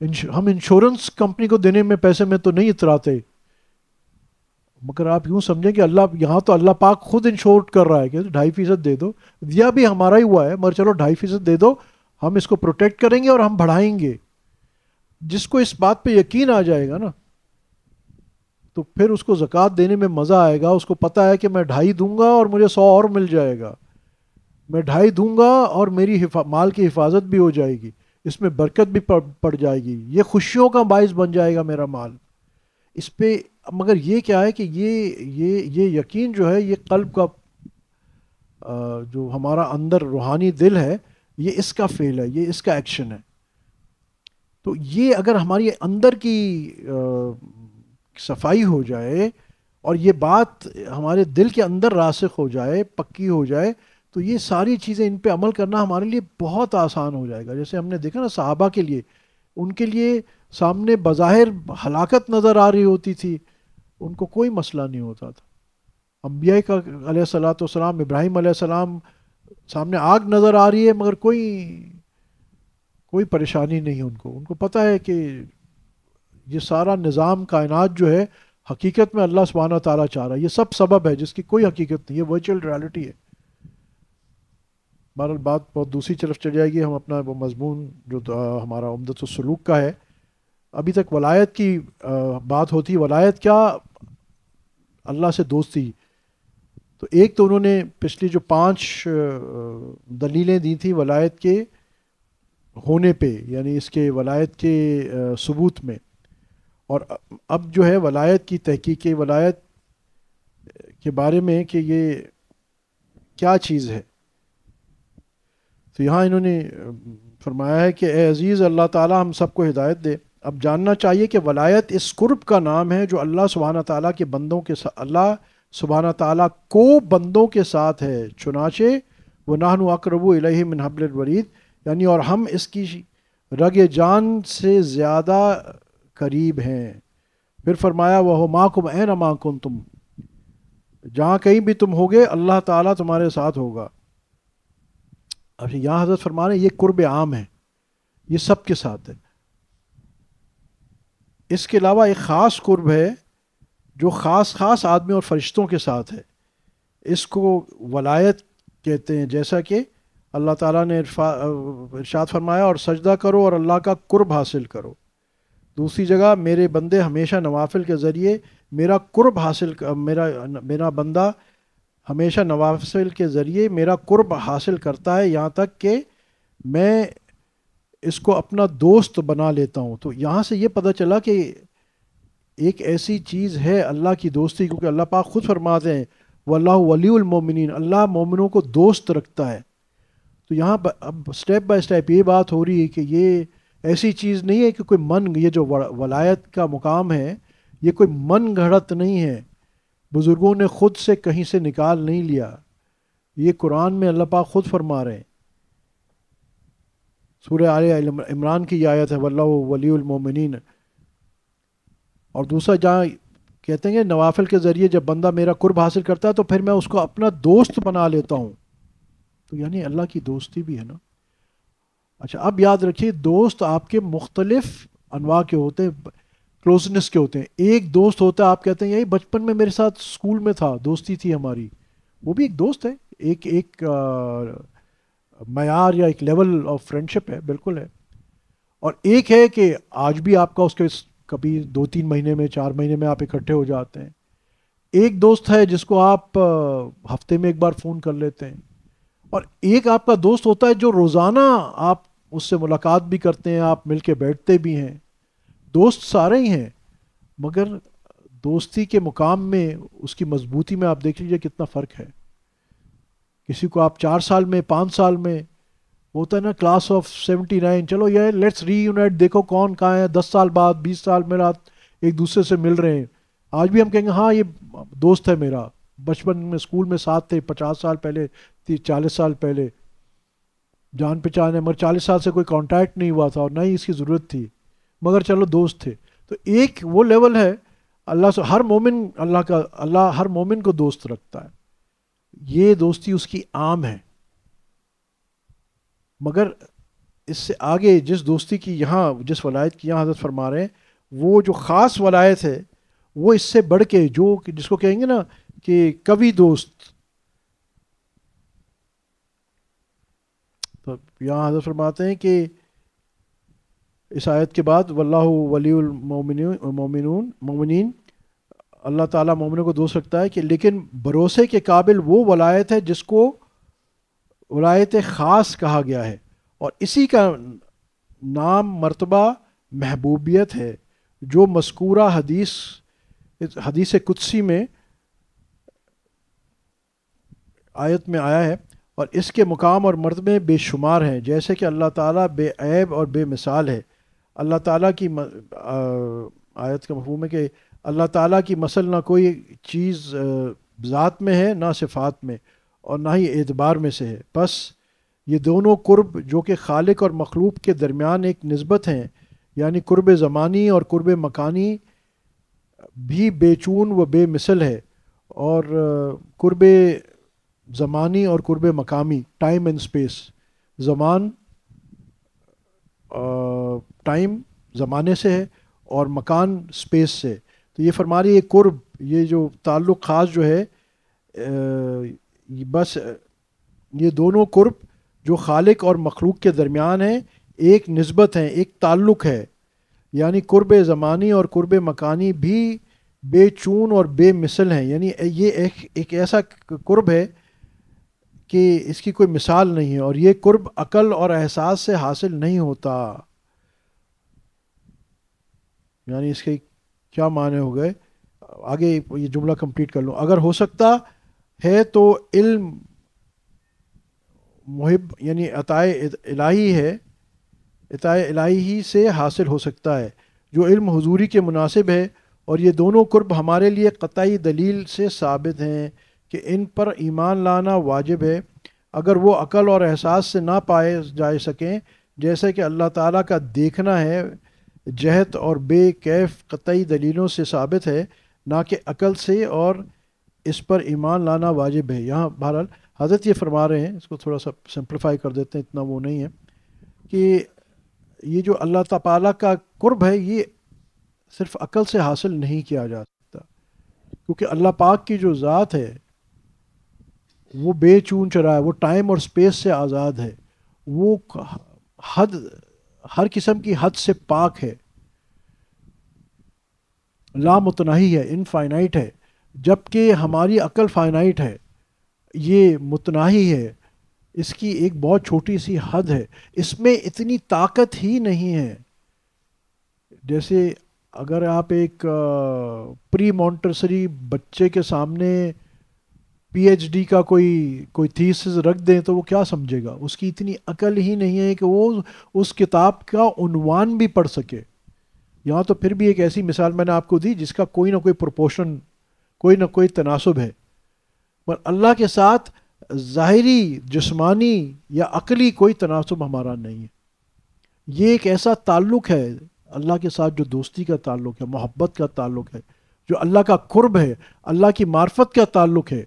ہم انشورنس کمپنی کو دینے میں پیسے میں تو نہیں اتراتے، مگر آپ یوں سمجھیں کہ اللہ یہاں تو اللہ پاک خود انشور کر رہا ہے کہ 2.5% دے دو. دیا بھی ہمارا ہی ہوا ہے مگر چلو 2.5% دے دو، ہم اس کو پروٹیکٹ کریں گے اور ہم بڑھائیں گے. جس کو اس بات پہ یقین آ جائے گا نا تو پھر اس کو زکوٰۃ دینے میں مزہ آئے گا. اس کو پتہ ہے کہ میں 2.5 دوں گا اور مجھے 100 اور مل جائے گا. میں 2.5 دوں گا اور میری مال کی حفاظت بھی ہو جائے گی، اس میں برکت بھی پڑ جائے گی، یہ خوشیوں کا باعث بن جائے گا میرا مال. اس پہ مگر یہ کیا ہے کہ یہ یقین جو ہے یہ قلب کا جو ہمارا اندر روحانی دل ہے، یہ اس کا فعل ہے، یہ اس کا ایکشن ہے. تو یہ اگر ہماری اندر کی صفائی ہو جائے اور یہ بات ہمارے دل کے اندر راسخ ہو جائے، پکی ہو جائے، تو یہ ساری چیزیں ان پہ عمل کرنا ہمارے لیے بہت آسان ہو جائے گا. جیسے ہم نے دیکھا نا صحابہ کے لیے، ان کے لیے سامنے بظاہر ہلاکت نظر آ رہی ہوتی تھی، ان کو کوئی مسئلہ نہیں ہوتا تھا. انبیاء کا علیہ الصلوۃ والسلام، ابراہیم علیہ السلام، سامنے آگ نظر آ رہی ہے مگر کوئی پریشانی نہیں ان کو پتہ ہے کہ یہ سارا نظام کائنات جو ہے حقیقت میں اللہ سبحانہ تعالیٰ چاہ رہا ہے، یہ سب سبب ہے جس کی کوئی حقیقت نہیں، یہ ورچوئل ریالٹی ہے. بہرحال بات بہت دوسری طرف چل جائے گی. ہم اپنا وہ مضمون جو ہمارا عمدۃ السلوک کا ہے، ابھی تک ولایت کی بات ہوتی. ولایت کیا؟ اللہ سے دوستی. تو ایک تو انہوں نے پچھلی جو 5 دلیلیں دی تھیں ولایت کے ہونے پہ، یعنی اس کے ولایت کے ثبوت میں، اور اب جو ہے ولایت کی تحقیق ولایت کے بارے میں کہ یہ کیا چیز ہے. تو یہاں انہوں نے فرمایا ہے کہ اے عزیز اللہ تعالیٰ ہم سب کو ہدایت دے. اب جاننا چاہیے کہ ولایت اس قرب کا نام ہے جو اللہ سبحانہ تعالیٰ کے بندوں کے ساتھ، اللہ سبحانہ تعالیٰ کو بندوں کے ساتھ ہے. چنانچہ وَنَحْنُ أَقْرَبُ إِلَيْهِ مِنْ حَبْلِ الْوَرِيدِ، یعنی اور ہم اس کی رگ جان سے زیادہ قریب ہیں. پھر فرمایا وَهُوَ مَعَكُمْ أَيْنَمَا كُنْتُمْ، جہاں کہیں بھی تم ہوگے اللہ تعالیٰ تمہارے ساتھ ہوگا. اب یہاں حضرت فرما رہے ہیں یہ قرب عام ہے، یہ سب کے ساتھ ہے. اس کے علاوہ ایک خاص قرب ہے جو خاص آدمی اور فرشتوں کے ساتھ ہے، اس کو ولایت کہتے ہیں. جیسا کہ اللہ تعالیٰ نے ارشاد فرمایا اور سجدہ کرو اور اللہ کا قرب حاصل کرو. دوسری جگہ میرے بندے ہمیشہ نوافل کے ذریعے میرا قرب حاصل، میرا بندہ ہمیشہ نوافل کے ذریعے میرا قرب حاصل کرتا ہے یہاں تک کہ میں اس کو اپنا دوست بنا لیتا ہوں. تو یہاں سے یہ پتہ چلا کہ ایک ایسی چیز ہے اللہ کی دوستی، کیونکہ اللہ پاک خود فرماتے ہیں واللہ ولی المومنین، اللہ مومنوں کو دوست رکھتا ہے. تو یہاں اب سٹیپ بائی سٹیپ یہ بات ہو رہی ہے کہ یہ ایسی چیز نہیں ہے کہ کوئی من، یہ جو ولایت کا مقام ہے یہ کوئی من گھڑت نہیں ہے. بزرگوں نے خود سے کہیں سے نکال نہیں لیا، یہ قرآن میں اللہ پاک خود فرما رہے ہیں۔ سورہ آل عمران کی یہ آیت ہے واللہ ولی المومنین۔ اور دوسرا جہاں کہتے ہیں کہ نوافل کے ذریعے جب بندہ میرا قرب حاصل کرتا ہے تو پھر میں اس کو اپنا دوست بنا لیتا ہوں، تو یعنی اللہ کی دوستی بھی ہے نا۔ اچھا اب یاد رکھیے دوست آپ کے مختلف انواع کے ہوتے ہیں، کلوزنس کے ہوتے ہیں۔ ایک دوست ہوتا ہے آپ کہتے ہیں یہی بچپن میں میرے ساتھ اسکول میں تھا، دوستی تھی ہماری، وہ بھی ایک دوست ہے، ایک معیار یا ایک لیول آف فرینڈشپ ہے، بالکل ہے۔ اور ایک ہے کہ آج بھی آپ کا اس کے کبھی 2-3 مہینے میں 4 مہینے میں آپ اکٹھے ہو جاتے ہیں۔ ایک دوست ہے جس کو آپ ہفتے میں ایک بار فون کر لیتے ہیں، اور ایک آپ کا دوست ہوتا ہے جو روزانہ آپ اس سے ملاقات بھی کرتے ہیں، آپ مل کے بیٹھتے بھی ہیں۔ دوست سارے ہی ہیں، مگر دوستی کے مقام میں اس کی مضبوطی میں آپ دیکھ لیجئے کتنا فرق ہے۔ کسی کو آپ 4 سال میں 5 سال میں ہوتا ہے نا کلاس آف 79، چلو یہ لیٹس ری یونائٹ، دیکھو کون کہاں ہے، 10 سال بعد 20 سال میں رات ایک دوسرے سے مل رہے ہیں، آج بھی ہم کہیں گے ہاں یہ دوست ہے میرا، بچپن میں اسکول میں ساتھ تھے 50 سال پہلے 40 سال پہلے، جان پہچان ہے، مگر 40 سال سے کوئی کانٹیکٹ نہیں ہوا تھا اور نہ ہی اس کی ضرورت تھی، مگر چلو دوست تھے۔ تو ایک وہ لیول ہے اللہ سے، ہر مومن اللہ ہر مومن کو دوست رکھتا ہے، یہ دوستی اس کی عام ہے۔ مگر اس سے آگے جس دوستی کی یہاں جس ولایت کی یہاں حضرت فرما رہے ہیں، وہ جو خاص ولایت ہے وہ اس سے بڑھ کے جو جس کو کہیں گے نا کہ کبھی دوست، تو یہاں حضرت فرماتے ہیں کہ اس آیت کے بعد واللہ ولی المومنین، اللہ تعالیٰ مومنوں کو دوست رکھتا ہے کہ لیکن بھروسے کے قابل وہ ولایت ہے جس کو ولایت خاص کہا گیا ہے، اور اسی کا نام مرتبہ محبوبیت ہے، جو مذکورہ حدیث قدسی میں آیت میں آیا ہے، اور اس کے مقام اور مرتبے بے شمار ہیں، جیسے کہ اللہ تعالیٰ بے عیب اور بے مثال ہے۔ اللہ تعالیٰ کی آیت کا مفہوم ہے کہ اللہ تعالیٰ کی مثل نہ کوئی چیز ذات میں ہے، نہ صفات میں، اور نہ ہی اعتبار میں سے ہے۔ بس یہ دونوں قرب جو کہ خالق اور مخلوق کے درمیان ایک نسبت ہیں، یعنی قرب زمانی اور قرب مکانی بھی بے چون و بے مثل ہے، اور قرب زمانی اور قرب مقامی time and space, Zaman time زمانے سے ہے اور مکان اسپیس سے، تو یہ فرما رہی ہے قرب، یہ جو تعلق خاص جو ہے بس یہ دونوں قرب جو خالق اور مخلوق کے درمیان ہیں ایک نسبت ہیں، ایک تعلق ہے، یعنی قرب زمانی اور قرب مکانی بھی بے چون اور بے مثل ہیں، یعنی یہ ایک ایسا قرب ہے کہ اس کی کوئی مثال نہیں ہے، اور یہ قرب عقل اور احساس سے حاصل نہیں ہوتا۔ یعنی اس کے کیا معنی ہو گئے، آگے یہ جملہ کمپلیٹ کر لوں، اگر ہو سکتا ہے تو علم محب یعنی عطائے الہی ہے، عطائے الہی ہی سے حاصل ہو سکتا ہے جو علم حضوری کے مناسب ہے، اور یہ دونوں قرب ہمارے لیے قطعی دلیل سے ثابت ہیں کہ ان پر ایمان لانا واجب ہے، اگر وہ عقل اور احساس سے نہ پائے جا سکیں، جیسے کہ اللہ تعالیٰ کا دیکھنا ہے جہت اور بے کیف قطعی دلیلوں سے ثابت ہے، نہ کہ عقل سے، اور اس پر ایمان لانا واجب ہے۔ یہاں بہرحال حضرت یہ فرما رہے ہیں، اس کو تھوڑا سا سمپلیفائی کر دیتے ہیں، اتنا وہ نہیں ہے، کہ یہ جو اللہ تعالیٰ کا قرب ہے یہ صرف عقل سے حاصل نہیں کیا جا سکتا، کیونکہ اللہ پاک کی جو ذات ہے وہ بے چون چرا ہے، وہ ٹائم اور اسپیس سے آزاد ہے، وہ ہر قسم کی حد سے پاک ہے، لامتناہی ہے، انفائنائٹ ہے، جبکہ ہماری عقل فائنائٹ ہے، یہ متناہی ہے، اس کی ایک بہت چھوٹی سی حد ہے، اس میں اتنی طاقت ہی نہیں ہے۔ جیسے اگر آپ ایک پری مونٹرسری بچے کے سامنے پی ایچ ڈی کا کوئی تھیسس رکھ دیں تو وہ کیا سمجھے گا، اس کی اتنی عقل ہی نہیں ہے کہ وہ اس کتاب کا عنوان بھی پڑھ سکے۔ یہاں تو پھر بھی ایک ایسی مثال میں نے آپ کو دی جس کا کوئی نہ کوئی پروپورشن کوئی نہ کوئی تناسب ہے، پر اللہ کے ساتھ ظاہری جسمانی یا عقلی کوئی تناسب ہمارا نہیں ہے۔ یہ ایک ایسا تعلق ہے اللہ کے ساتھ جو دوستی کا تعلق ہے، محبت کا تعلق ہے، جو اللہ کا قرب ہے، اللہ کی معرفت کا تعلق ہے۔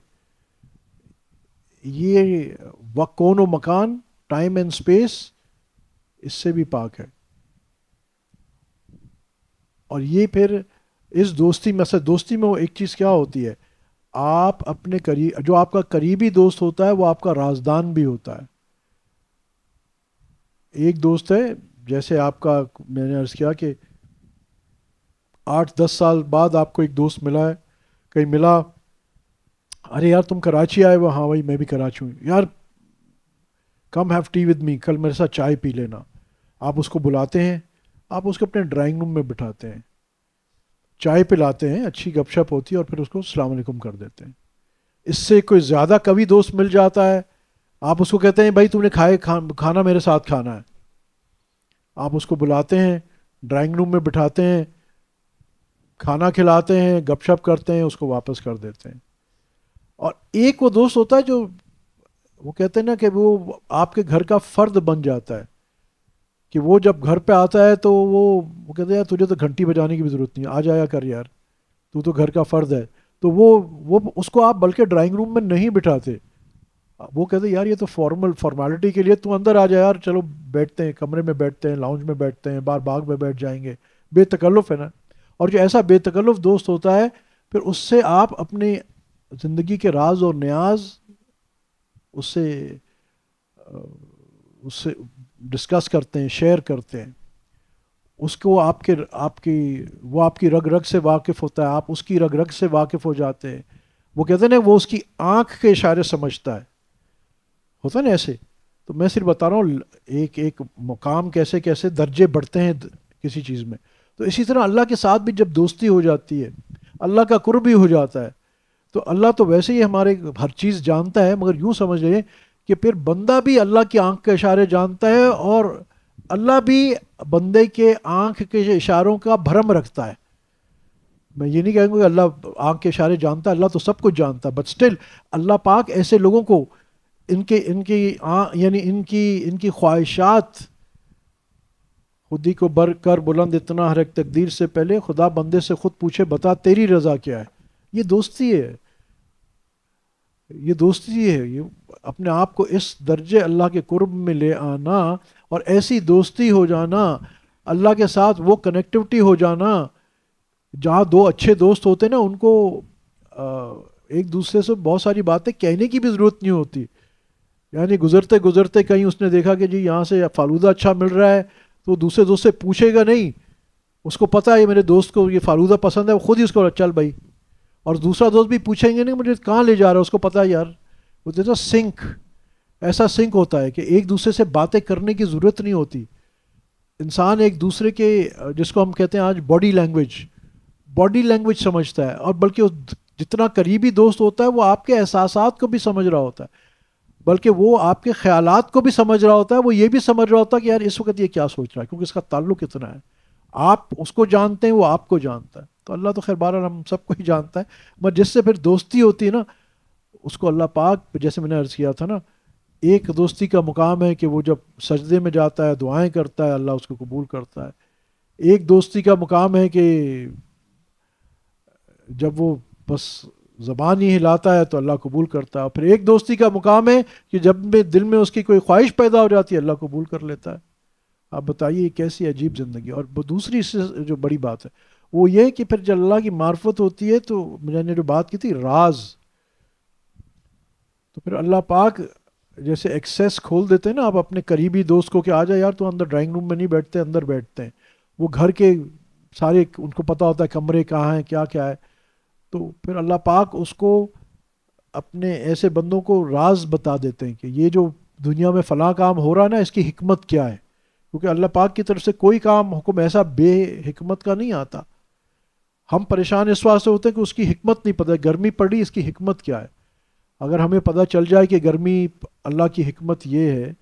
یہ کون و مکان، ٹائم اینڈ سپیس، اس سے بھی پاک ہے۔ اور یہ پھر اس دوستی میں دوستی میں وہ ایک چیز کیا ہوتی ہے، آپ اپنے قریب، جو آپ کا قریبی دوست ہوتا ہے وہ آپ کا رازدان بھی ہوتا ہے۔ ایک دوست ہے، جیسے آپ کا میں نے عرض کیا کہ 8-10 سال بعد آپ کو ایک دوست ملا ہے، کہیں ملا، ارے یار تم کراچی آئے ہو؟ ہاں بھائی میں بھی کراچی ہوں، یار کم ہیو ٹی ود می، کل میرے ساتھ چائے پی لینا۔ آپ اس کو بلاتے ہیں، آپ اس کو اپنے ڈرائنگ روم میں بٹھاتے ہیں، چائے پلاتے ہیں، اچھی گپ شپ ہوتی ہے، اور پھر اس کو السلام علیکم کر دیتے ہیں۔ اس سے کوئی زیادہ کبھی دوست مل جاتا ہے؟ آپ اس کو کہتے ہیں بھائی تم نے کھانا میرے ساتھ کھانا ہے، آپ اس کو بلاتے ہیں، ڈرائنگ روم میں بٹھاتے ہیں، کھانا کھلاتے ہیں، گپ شپ کرتے ہیں، اس کو واپس کر دیتے ہیں۔ اور ایک وہ دوست ہوتا ہے جو وہ کہتے ہیں نا کہ وہ آپ کے گھر کا فرد بن جاتا ہے، کہ وہ جب گھر پہ آتا ہے تو وہ کہتے ہیں یار تجھے تو گھنٹی بجانے کی بھی ضرورت نہیں، آ جایا کر یار، تو گھر کا فرد ہے۔ تو وہ اس کو آپ بلکہ ڈرائنگ روم میں نہیں بٹھاتے، وہ کہتے ہیں یار یہ تو فارمیلٹی کے لیے تو اندر آ جائے یار، چلو بیٹھتے ہیں، کمرے میں بیٹھتے ہیں، لاؤنج میں بیٹھتے ہیں، باہر باغ میں بیٹھ جائیں گے، بے تکلف ہے نا۔ اور جو ایسا بے تکلف دوست ہوتا ہے، پھر اس سے آپ اپنی زندگی کے راز اور نیاز اس سے ڈسکس کرتے ہیں، شیئر کرتے ہیں، اس کو آپ کی رگ رگ سے واقف ہوتا ہے، آپ اس کی رگ رگ سے واقف ہو جاتے ہیں۔ وہ کہتے ہیں نا وہ اس کی آنکھ کے اشارے سمجھتا ہے، ہوتا ہے نا ایسے۔ تو میں صرف بتا رہا ہوں ایک مقام کیسے کیسے درجے بڑھتے ہیں کسی چیز میں۔ تو اسی طرح اللہ کے ساتھ بھی جب دوستی ہو جاتی ہے، اللہ کا قرب بھی ہو جاتا ہے، تو اللہ تو ویسے ہی ہمارے ہر چیز جانتا ہے، مگر یوں سمجھ لیں کہ پھر بندہ بھی اللہ کی آنکھ کے اشارے جانتا ہے، اور اللہ بھی بندے کے آنکھ کے اشاروں کا بھرم رکھتا ہے۔ میں یہ نہیں کہوں گا کہ اللہ آنکھ کے اشارے جانتا ہے، اللہ تو سب کچھ جانتا ہے، بٹ سٹل اللہ پاک ایسے لوگوں کو ان کی خواہشات خودی کو بر کر بلند اتنا ہر ایک تقدیر سے پہلے، خدا بندے سے خود پوچھے بتا تیری رضا کیا ہے۔ یہ دوستی ہے، یہ دوستی ہے، یہ اپنے آپ کو اس درجے اللہ کے قرب میں لے آنا، اور ایسی دوستی ہو جانا، اللہ کے ساتھ وہ کنیکٹیوٹی ہو جانا، جہاں دو اچھے دوست ہوتے ہیں نا، ان کو ایک دوسرے سے بہت ساری باتیں کہنے کی بھی ضرورت نہیں ہوتی۔ یعنی گزرتے گزرتے کہیں اس نے دیکھا کہ جی یہاں سے فالودہ اچھا مل رہا ہے، تو دوسرے دوست سے پوچھے گا نہیں، اس کو پتہ ہے میرے دوست کو یہ فالودہ پسند ہے، وہ خود ہی اس کو چل بھائی۔ اور دوسرا دوست بھی پوچھیں گے نہیں مجھے کہاں لے جا رہا ہے، اس کو پتہ ہے یار، وہ دیتا سنک، ایسا سنک ہوتا ہے کہ ایک دوسرے سے باتیں کرنے کی ضرورت نہیں ہوتی۔ انسان ایک دوسرے کے، جس کو ہم کہتے ہیں آج باڈی لینگویج سمجھتا ہے، اور بلکہ جتنا قریبی دوست ہوتا ہے وہ آپ کے احساسات کو بھی سمجھ رہا ہوتا ہے، بلکہ وہ آپ کے خیالات کو بھی سمجھ رہا ہوتا ہے، وہ یہ بھی سمجھ رہا ہوتا ہے کہ یار اس وقت یہ کیا سوچ رہا ہے، کیونکہ اس کا تعلق اتنا ہے، آپ اس کو جانتے ہیں، وہ آپ کو جانتا ہے۔ تو اللہ تو خیر بہرحال ہم سب کو ہی جانتا ہے، مگر جس سے پھر دوستی ہوتی ہے نا، اس کو اللہ پاک، جیسے میں نے عرض کیا تھا نا، ایک دوستی کا مقام ہے کہ وہ جب سجدے میں جاتا ہے، دعائیں کرتا ہے، اللہ اس کو قبول کرتا ہے۔ ایک دوستی کا مقام ہے کہ جب وہ بس زبان ہی ہلاتا ہے تو اللہ قبول کرتا ہے، اور پھر ایک دوستی کا مقام ہے کہ جب میں دل میں اس کی کوئی خواہش پیدا ہو جاتی ہے اللہ قبول کر لیتا ہے۔ آپ بتائیے کیسی عجیب زندگی۔ اور دوسری اس سے جو بڑی بات ہے وہ یہ کہ پھر جب اللہ کی معرفت ہوتی ہے تو میں نے جو بات کی تھی راز، تو پھر اللہ پاک جیسے ایکسیس کھول دیتے ہیں نا آپ اپنے قریبی دوست کو کہ آ جا یار تو اندر ڈرائنگ روم میں نہیں بیٹھتے، اندر بیٹھتے ہیں، وہ گھر کے سارے ان کو پتہ ہوتا ہے کمرے کہاں ہیں، کیا کیا ہے، تو پھر اللہ پاک اس کو اپنے ایسے بندوں کو راز بتا دیتے ہیں کہ یہ جو دنیا میں فلاں کام ہو رہا ہے نا، اس کی حکمت کیا ہے، کیونکہ اللہ پاک کی طرف سے کوئی کام حکم ایسا بے حکمت کا نہیں آتا۔ ہم پریشان اس واسطے ہوتے ہیں کہ اس کی حکمت نہیں پتہ، گرمی پڑی اس کی حکمت کیا ہے۔ اگر ہمیں پتہ چل جائے کہ گرمی اللہ کی حکمت یہ ہے،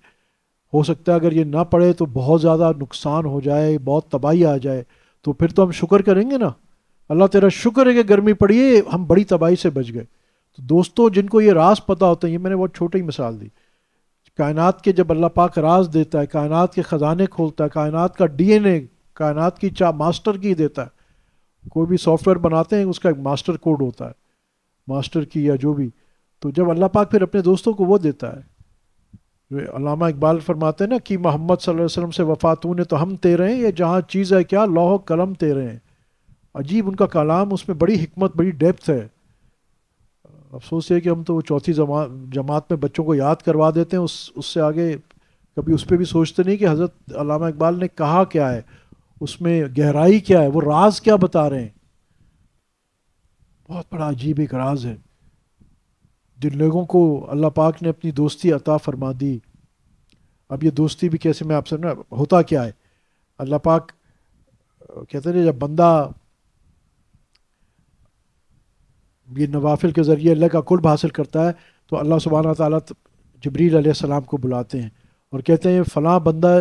ہو سکتا ہے اگر یہ نہ پڑے تو بہت زیادہ نقصان ہو جائے، بہت تباہی آ جائے، تو پھر تو ہم شکر کریں گے نا۔ اللہ تیرا شکر ہے کہ گرمی پڑی ہے، ہم بڑی تباہی سے بچ گئے۔ تو دوستوں جن کو یہ راز پتہ ہوتا ہے، یہ میں نے بہت چھوٹی مثال دی، کائنات کے جب اللہ پاک راز دیتا ہے، کائنات کے خزانے کھولتا ہے، کائنات کا ڈی این اے، کائنات کی ماسٹر کی دیتا ہے، کوئی بھی سافٹ ویئر بناتے ہیں اس کا ایک ماسٹر کوڈ ہوتا ہے، ماسٹر کی یا جو بھی، تو جب اللہ پاک پھر اپنے دوستوں کو وہ دیتا ہے، علامہ اقبال فرماتے ہیں نا کہ محمد صلی اللہ علیہ وسلم سے وفاتون ہے تو ہم تیرے ہیں، یہ جہاں چیز ہے کیا لوح و قلم تیرے ہیں۔ عجیب ان کا کلام، اس میں بڑی حکمت، بڑی ڈیپتھ ہے۔ افسوس ہے کہ ہم تو وہ چوتھی جماعت میں بچوں کو یاد کروا دیتے ہیں، اس سے آگے کبھی اس پہ بھی سوچتے نہیں کہ حضرت علامہ اقبال نے کہا کیا ہے، اس میں گہرائی کیا ہے، وہ راز کیا بتا رہے ہیں۔ بہت بڑا عجیب ایک راز ہے جن لوگوں کو اللہ پاک نے اپنی دوستی عطا فرما دی۔ اب یہ دوستی بھی کیسے، میں آپ سے نا ہوتا کیا ہے، اللہ پاک کہتے ہیں جب بندہ یہ نوافل کے ذریعے اللہ کا قرب حاصل کرتا ہے تو اللہ سبحانہ تعالیٰ جبریل علیہ السلام کو بلاتے ہیں اور کہتے ہیں فلاں بندہ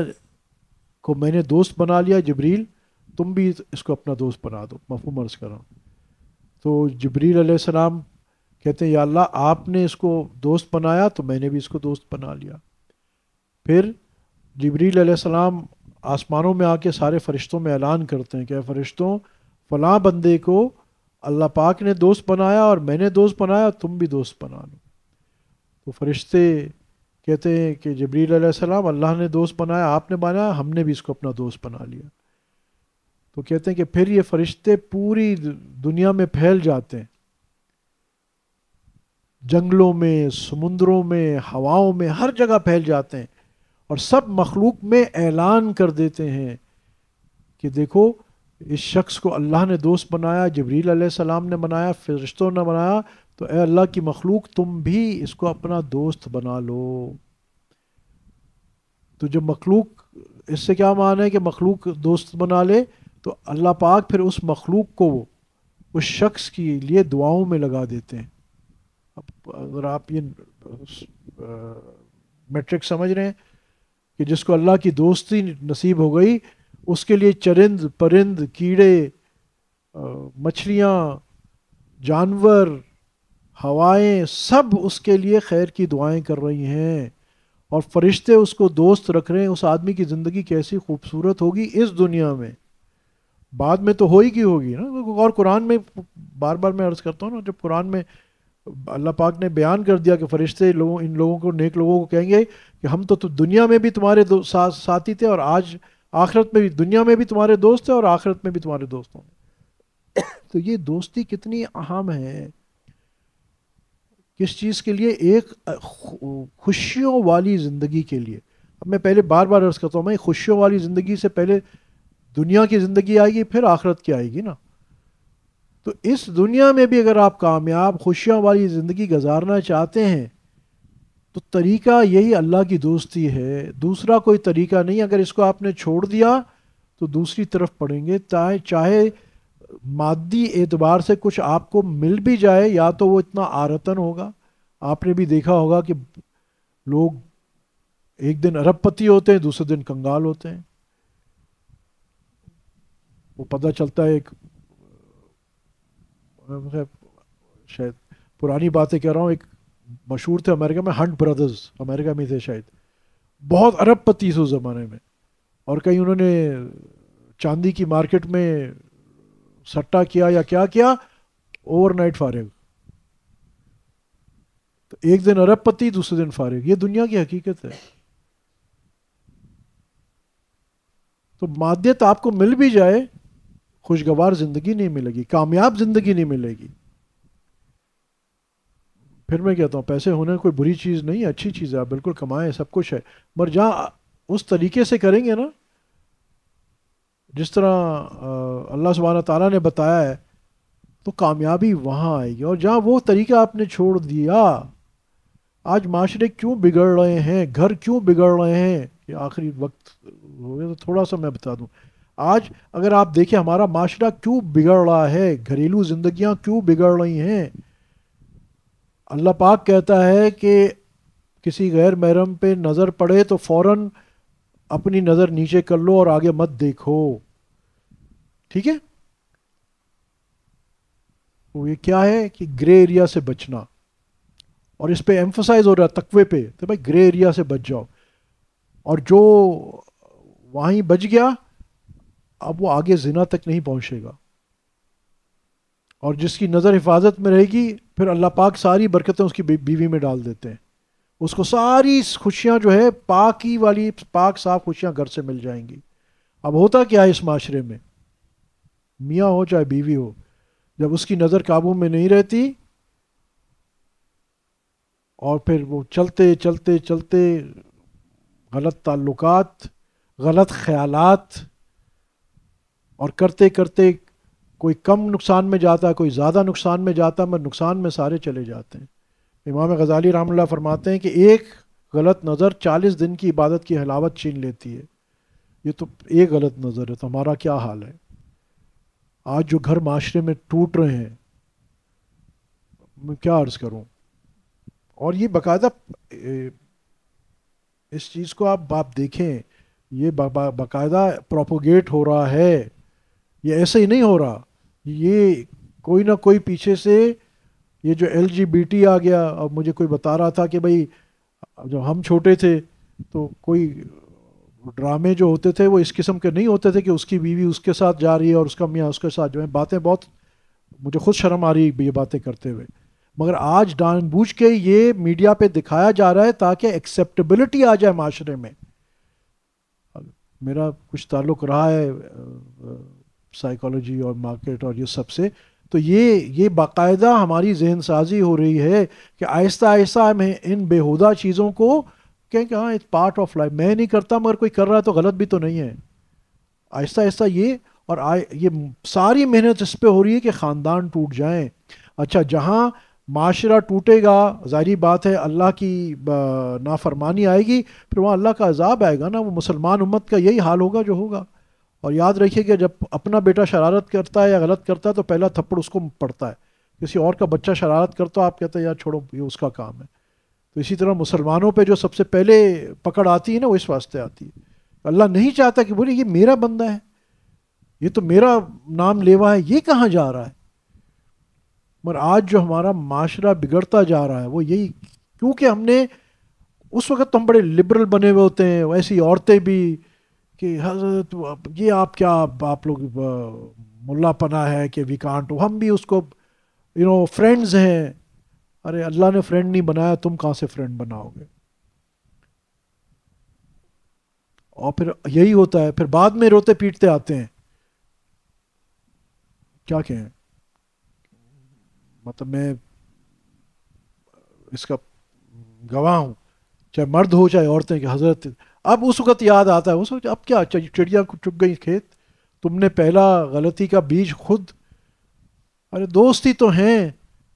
کو میں نے دوست بنا لیا، جبریل تم بھی اس کو اپنا دوست بنا دو، مفہوم عرض کر رہا ہوں۔ تو جبریل علیہ السلام کہتے ہیں یا اللہ آپ نے اس کو دوست بنایا تو میں نے بھی اس کو دوست بنا لیا۔ پھر جبریل علیہ السلام آسمانوں میں آ کے سارے فرشتوں میں اعلان کرتے ہیں کہ اے فرشتوں، فلاں بندے کو اللہ پاک نے دوست بنایا اور میں نے دوست بنایا، تم بھی دوست بنا لو۔ تو فرشتے کہتے ہیں کہ جبریل علیہ السلام اللہ نے دوست بنایا، آپ نے بنایا، ہم نے بھی اس کو اپنا دوست بنا لیا۔ تو کہتے ہیں کہ پھر یہ فرشتے پوری دنیا میں پھیل جاتے ہیں، جنگلوں میں، سمندروں میں، ہواؤں میں، ہر جگہ پھیل جاتے ہیں اور سب مخلوق میں اعلان کر دیتے ہیں کہ دیکھو اس شخص کو اللہ نے دوست بنایا، جبریل علیہ السلام نے بنایا، فرشتوں نے بنایا، تو اے اللہ کی مخلوق تم بھی اس کو اپنا دوست بنا لو۔ تو جو مخلوق، اس سے کیا معنی ہے کہ مخلوق دوست بنا لے، تو اللہ پاک پھر اس مخلوق کو اس شخص کے لیے دعاؤں میں لگا دیتے ہیں۔ اب اگر آپ یہ میٹرک سمجھ رہے ہیں کہ جس کو اللہ کی دوستی نصیب ہو گئی اس کے لیے چرند پرند، کیڑے، مچھلیاں، جانور، ہوائیں، سب اس کے لیے خیر کی دعائیں کر رہی ہیں اور فرشتے اس کو دوست رکھ رہے ہیں۔ اس آدمی کی زندگی کیسی خوبصورت ہوگی اس دنیا میں، بعد میں تو ہوگی نا۔ اور قرآن میں بار بار میں عرض کرتا ہوں نا، جب قرآن میں اللہ پاک نے بیان کر دیا کہ فرشتے ان لوگوں کو، نیک لوگوں کو کہیں گے کہ ہم تو دنیا میں بھی تمہارے ساتھی تھے اور آج آخرت میں بھی، دنیا میں بھی تمہارے دوست ہیں اور آخرت میں بھی تمہارے دوست ہوں گے۔ تو یہ دوستی کتنی اہم ہے، کس چیز کے لیے؟ ایک خوشیوں والی زندگی کے لیے۔ اب میں پہلے بار بار عرض کرتا ہوں، میں خوشیوں والی زندگی سے پہلے دنیا کی زندگی آئے گی، پھر آخرت کی آئے گی نا۔ تو اس دنیا میں بھی اگر آپ کامیاب خوشیوں والی زندگی گزارنا چاہتے ہیں تو طریقہ یہی اللہ کی دوستی ہے، دوسرا کوئی طریقہ نہیں۔ اگر اس کو آپ نے چھوڑ دیا تو دوسری طرف پڑیں گے، چاہے مادی اعتبار سے کچھ آپ کو مل بھی جائے، یا تو وہ اتنا آرتن ہوگا۔ آپ نے بھی دیکھا ہوگا کہ لوگ ایک دن ارب پتی ہوتے ہیں، دوسرے دن کنگال ہوتے ہیں۔ وہ پتہ چلتا ہے، ایک شاید پرانی باتیں کہہ رہا ہوں، ایک مشہور تھے امریکہ میں، ہنٹ برادرز، امریکہ میں تھے شاید، بہت ارب پتی اس زمانے میں، اور کہیں انہوں نے چاندی کی مارکیٹ میں سٹا کیا یا کیا کیا، اوور نائٹ فارغ۔ تو ایک دن ارب پتی، دوسرے دن فارغ، یہ دنیا کی حقیقت ہے۔ تو مادیت آپ کو مل بھی جائے، خوشگوار زندگی نہیں ملے گی، کامیاب زندگی نہیں ملے گی۔ پھر میں کہتا ہوں پیسے ہونے کوئی بری چیز نہیں ہے، اچھی چیز ہے، آپ بالکل کمائیں، سب کچھ ہے، مگر جہاں اس طریقے سے کریں گے نا جس طرح اللہ سبحانہ تعالیٰ نے بتایا ہے، تو کامیابی وہاں آئے گی۔ اور جہاں وہ طریقہ آپ نے چھوڑ دیا، آج معاشرے کیوں بگڑ رہے ہیں، گھر کیوں بگڑ رہے ہیں، یہ آخری وقت ہو گیا تو تھوڑا سا میں بتا دوں۔ آج اگر آپ دیکھیں ہمارا معاشرہ کیوں بگڑ رہا ہے، گھریلو زندگیاں کیوں بگڑ رہی ہیں، اللہ پاک کہتا ہے کہ کسی غیر محرم پہ نظر پڑے تو فوراً اپنی نظر نیچے کر لو اور آگے مت دیکھو، ٹھیک ہے؟ وہ یہ کیا ہے کہ گرے ایریا سے بچنا، اور اس پہ ایمفسائز ہو رہا ہے تقوی پہ، تو بھائی گرے ایریا سے بچ جاؤ، اور جو وہیں بچ گیا اب وہ آگے زنا تک نہیں پہنچے گا، اور جس کی نظر حفاظت میں رہے گی پھر اللہ پاک ساری برکتیں اس کی بیوی میں ڈال دیتے ہیں، اس کو ساری خوشیاں جو ہے پاکی والی پاک صاف خوشیاں گھر سے مل جائیں گی۔ اب ہوتا کیا ہے اس معاشرے میں، میاں ہو چاہے بیوی ہو، جب اس کی نظر قابو میں نہیں رہتی اور پھر وہ چلتے چلتے چلتے غلط تعلقات، غلط خیالات، اور کرتے کرتے کوئی کم نقصان میں جاتا ہے، کوئی زیادہ نقصان میں جاتا ہے، مگر نقصان میں سارے چلے جاتے ہیں۔ امام غزالی رحمۃ اللہ فرماتے ہیں کہ ایک غلط نظر 40 دن کی عبادت کی حلاوت چھین لیتی ہے۔ یہ تو ایک غلط نظر ہے، تو ہمارا کیا حال ہے؟ آج جو گھر معاشرے میں ٹوٹ رہے ہیں، میں کیا عرض کروں، اور یہ باقاعدہ اس چیز کو آپ دیکھیں، یہ باقاعدہ پروپوگیٹ ہو رہا ہے، یہ ایسے ہی نہیں ہو رہا، یہ کوئی نہ کوئی پیچھے سے، یہ جو LGBT آ گیا، اب مجھے کوئی بتا رہا تھا کہ بھائی جب ہم چھوٹے تھے تو کوئی ڈرامے جو ہوتے تھے وہ اس قسم کے نہیں ہوتے تھے کہ اس کی بیوی اس کے ساتھ جا رہی ہے اور اس کا میاں اس کے ساتھ جو ہے، باتیں بہت مجھے خود شرم آ رہی ہے یہ باتیں کرتے ہوئے، مگر آج جان بوجھ کے یہ میڈیا پہ دکھایا جا رہا ہے تاکہ ایکسیپٹیبلٹی آ جائے معاشرے میں۔ میرا کچھ تعلق رہا ہے سائیکالوجی اور مارکیٹ اور یہ سب سے، تو یہ باقاعدہ ہماری ذہن سازی ہو رہی ہے کہ آہستہ آہستہ ہمیں ان بیہودہ چیزوں کو کہ ہاں اٹس پارٹ آف لائف، میں نہیں کرتا مگر کوئی کر رہا ہے تو غلط بھی تو نہیں ہے، آہستہ آہستہ یہ، اور یہ ساری محنت اس پہ ہو رہی ہے کہ خاندان ٹوٹ جائیں۔ اچھا، جہاں معاشرہ ٹوٹے گا ظاہری بات ہے اللہ کی نافرمانی آئے گی، پھر وہاں اللہ کا عذاب آئے گا نا، وہ مسلمان امت کا یہی حال ہوگا جو ہوگا۔ اور یاد رکھیے کہ جب اپنا بیٹا شرارت کرتا ہے یا غلط کرتا ہے تو پہلا تھپڑ اس کو پڑتا ہے، کسی اور کا بچہ شرارت کرتا ہے آپ کہتے ہیں یار چھوڑو یہ اس کا کام ہے، تو اسی طرح مسلمانوں پہ جو سب سے پہلے پکڑ آتی ہے نا وہ اس واسطے آتی ہے، اللہ نہیں چاہتا کہ بولے یہ میرا بندہ ہے، یہ تو میرا نام لیوا ہے، یہ کہاں جا رہا ہے؟ مگر آج جو ہمارا معاشرہ بگڑتا جا رہا ہے وہ یہی، کیونکہ ہم نے اس وقت تو ہم بڑے لبرل بنے ہوئے ہوتے ہیں، ویسی عورتیں بھی کہ حضرت یہ آپ کیا آپ لوگ ملا پنا ہے کہ وی کانٹ، ہم بھی اس کو فرینڈز ہیں، ارے اللہ نے فرینڈ نہیں بنایا، تم کہاں سے فرینڈ بناؤ گے؟ اور پھر یہی ہوتا ہے، پھر بعد میں روتے پیٹتے آتے ہیں، کیا کہیں، مطلب میں اس کا گواہ ہوں، چاہے مرد ہو چاہے عورتیں، کہ حضرت اب اس وقت یاد آتا ہے، اس وقت اب کیا چڑیا چگ گئی کھیت، تم نے پہلا غلطی کا بیج خود، ارے دوست ہی تو ہیں،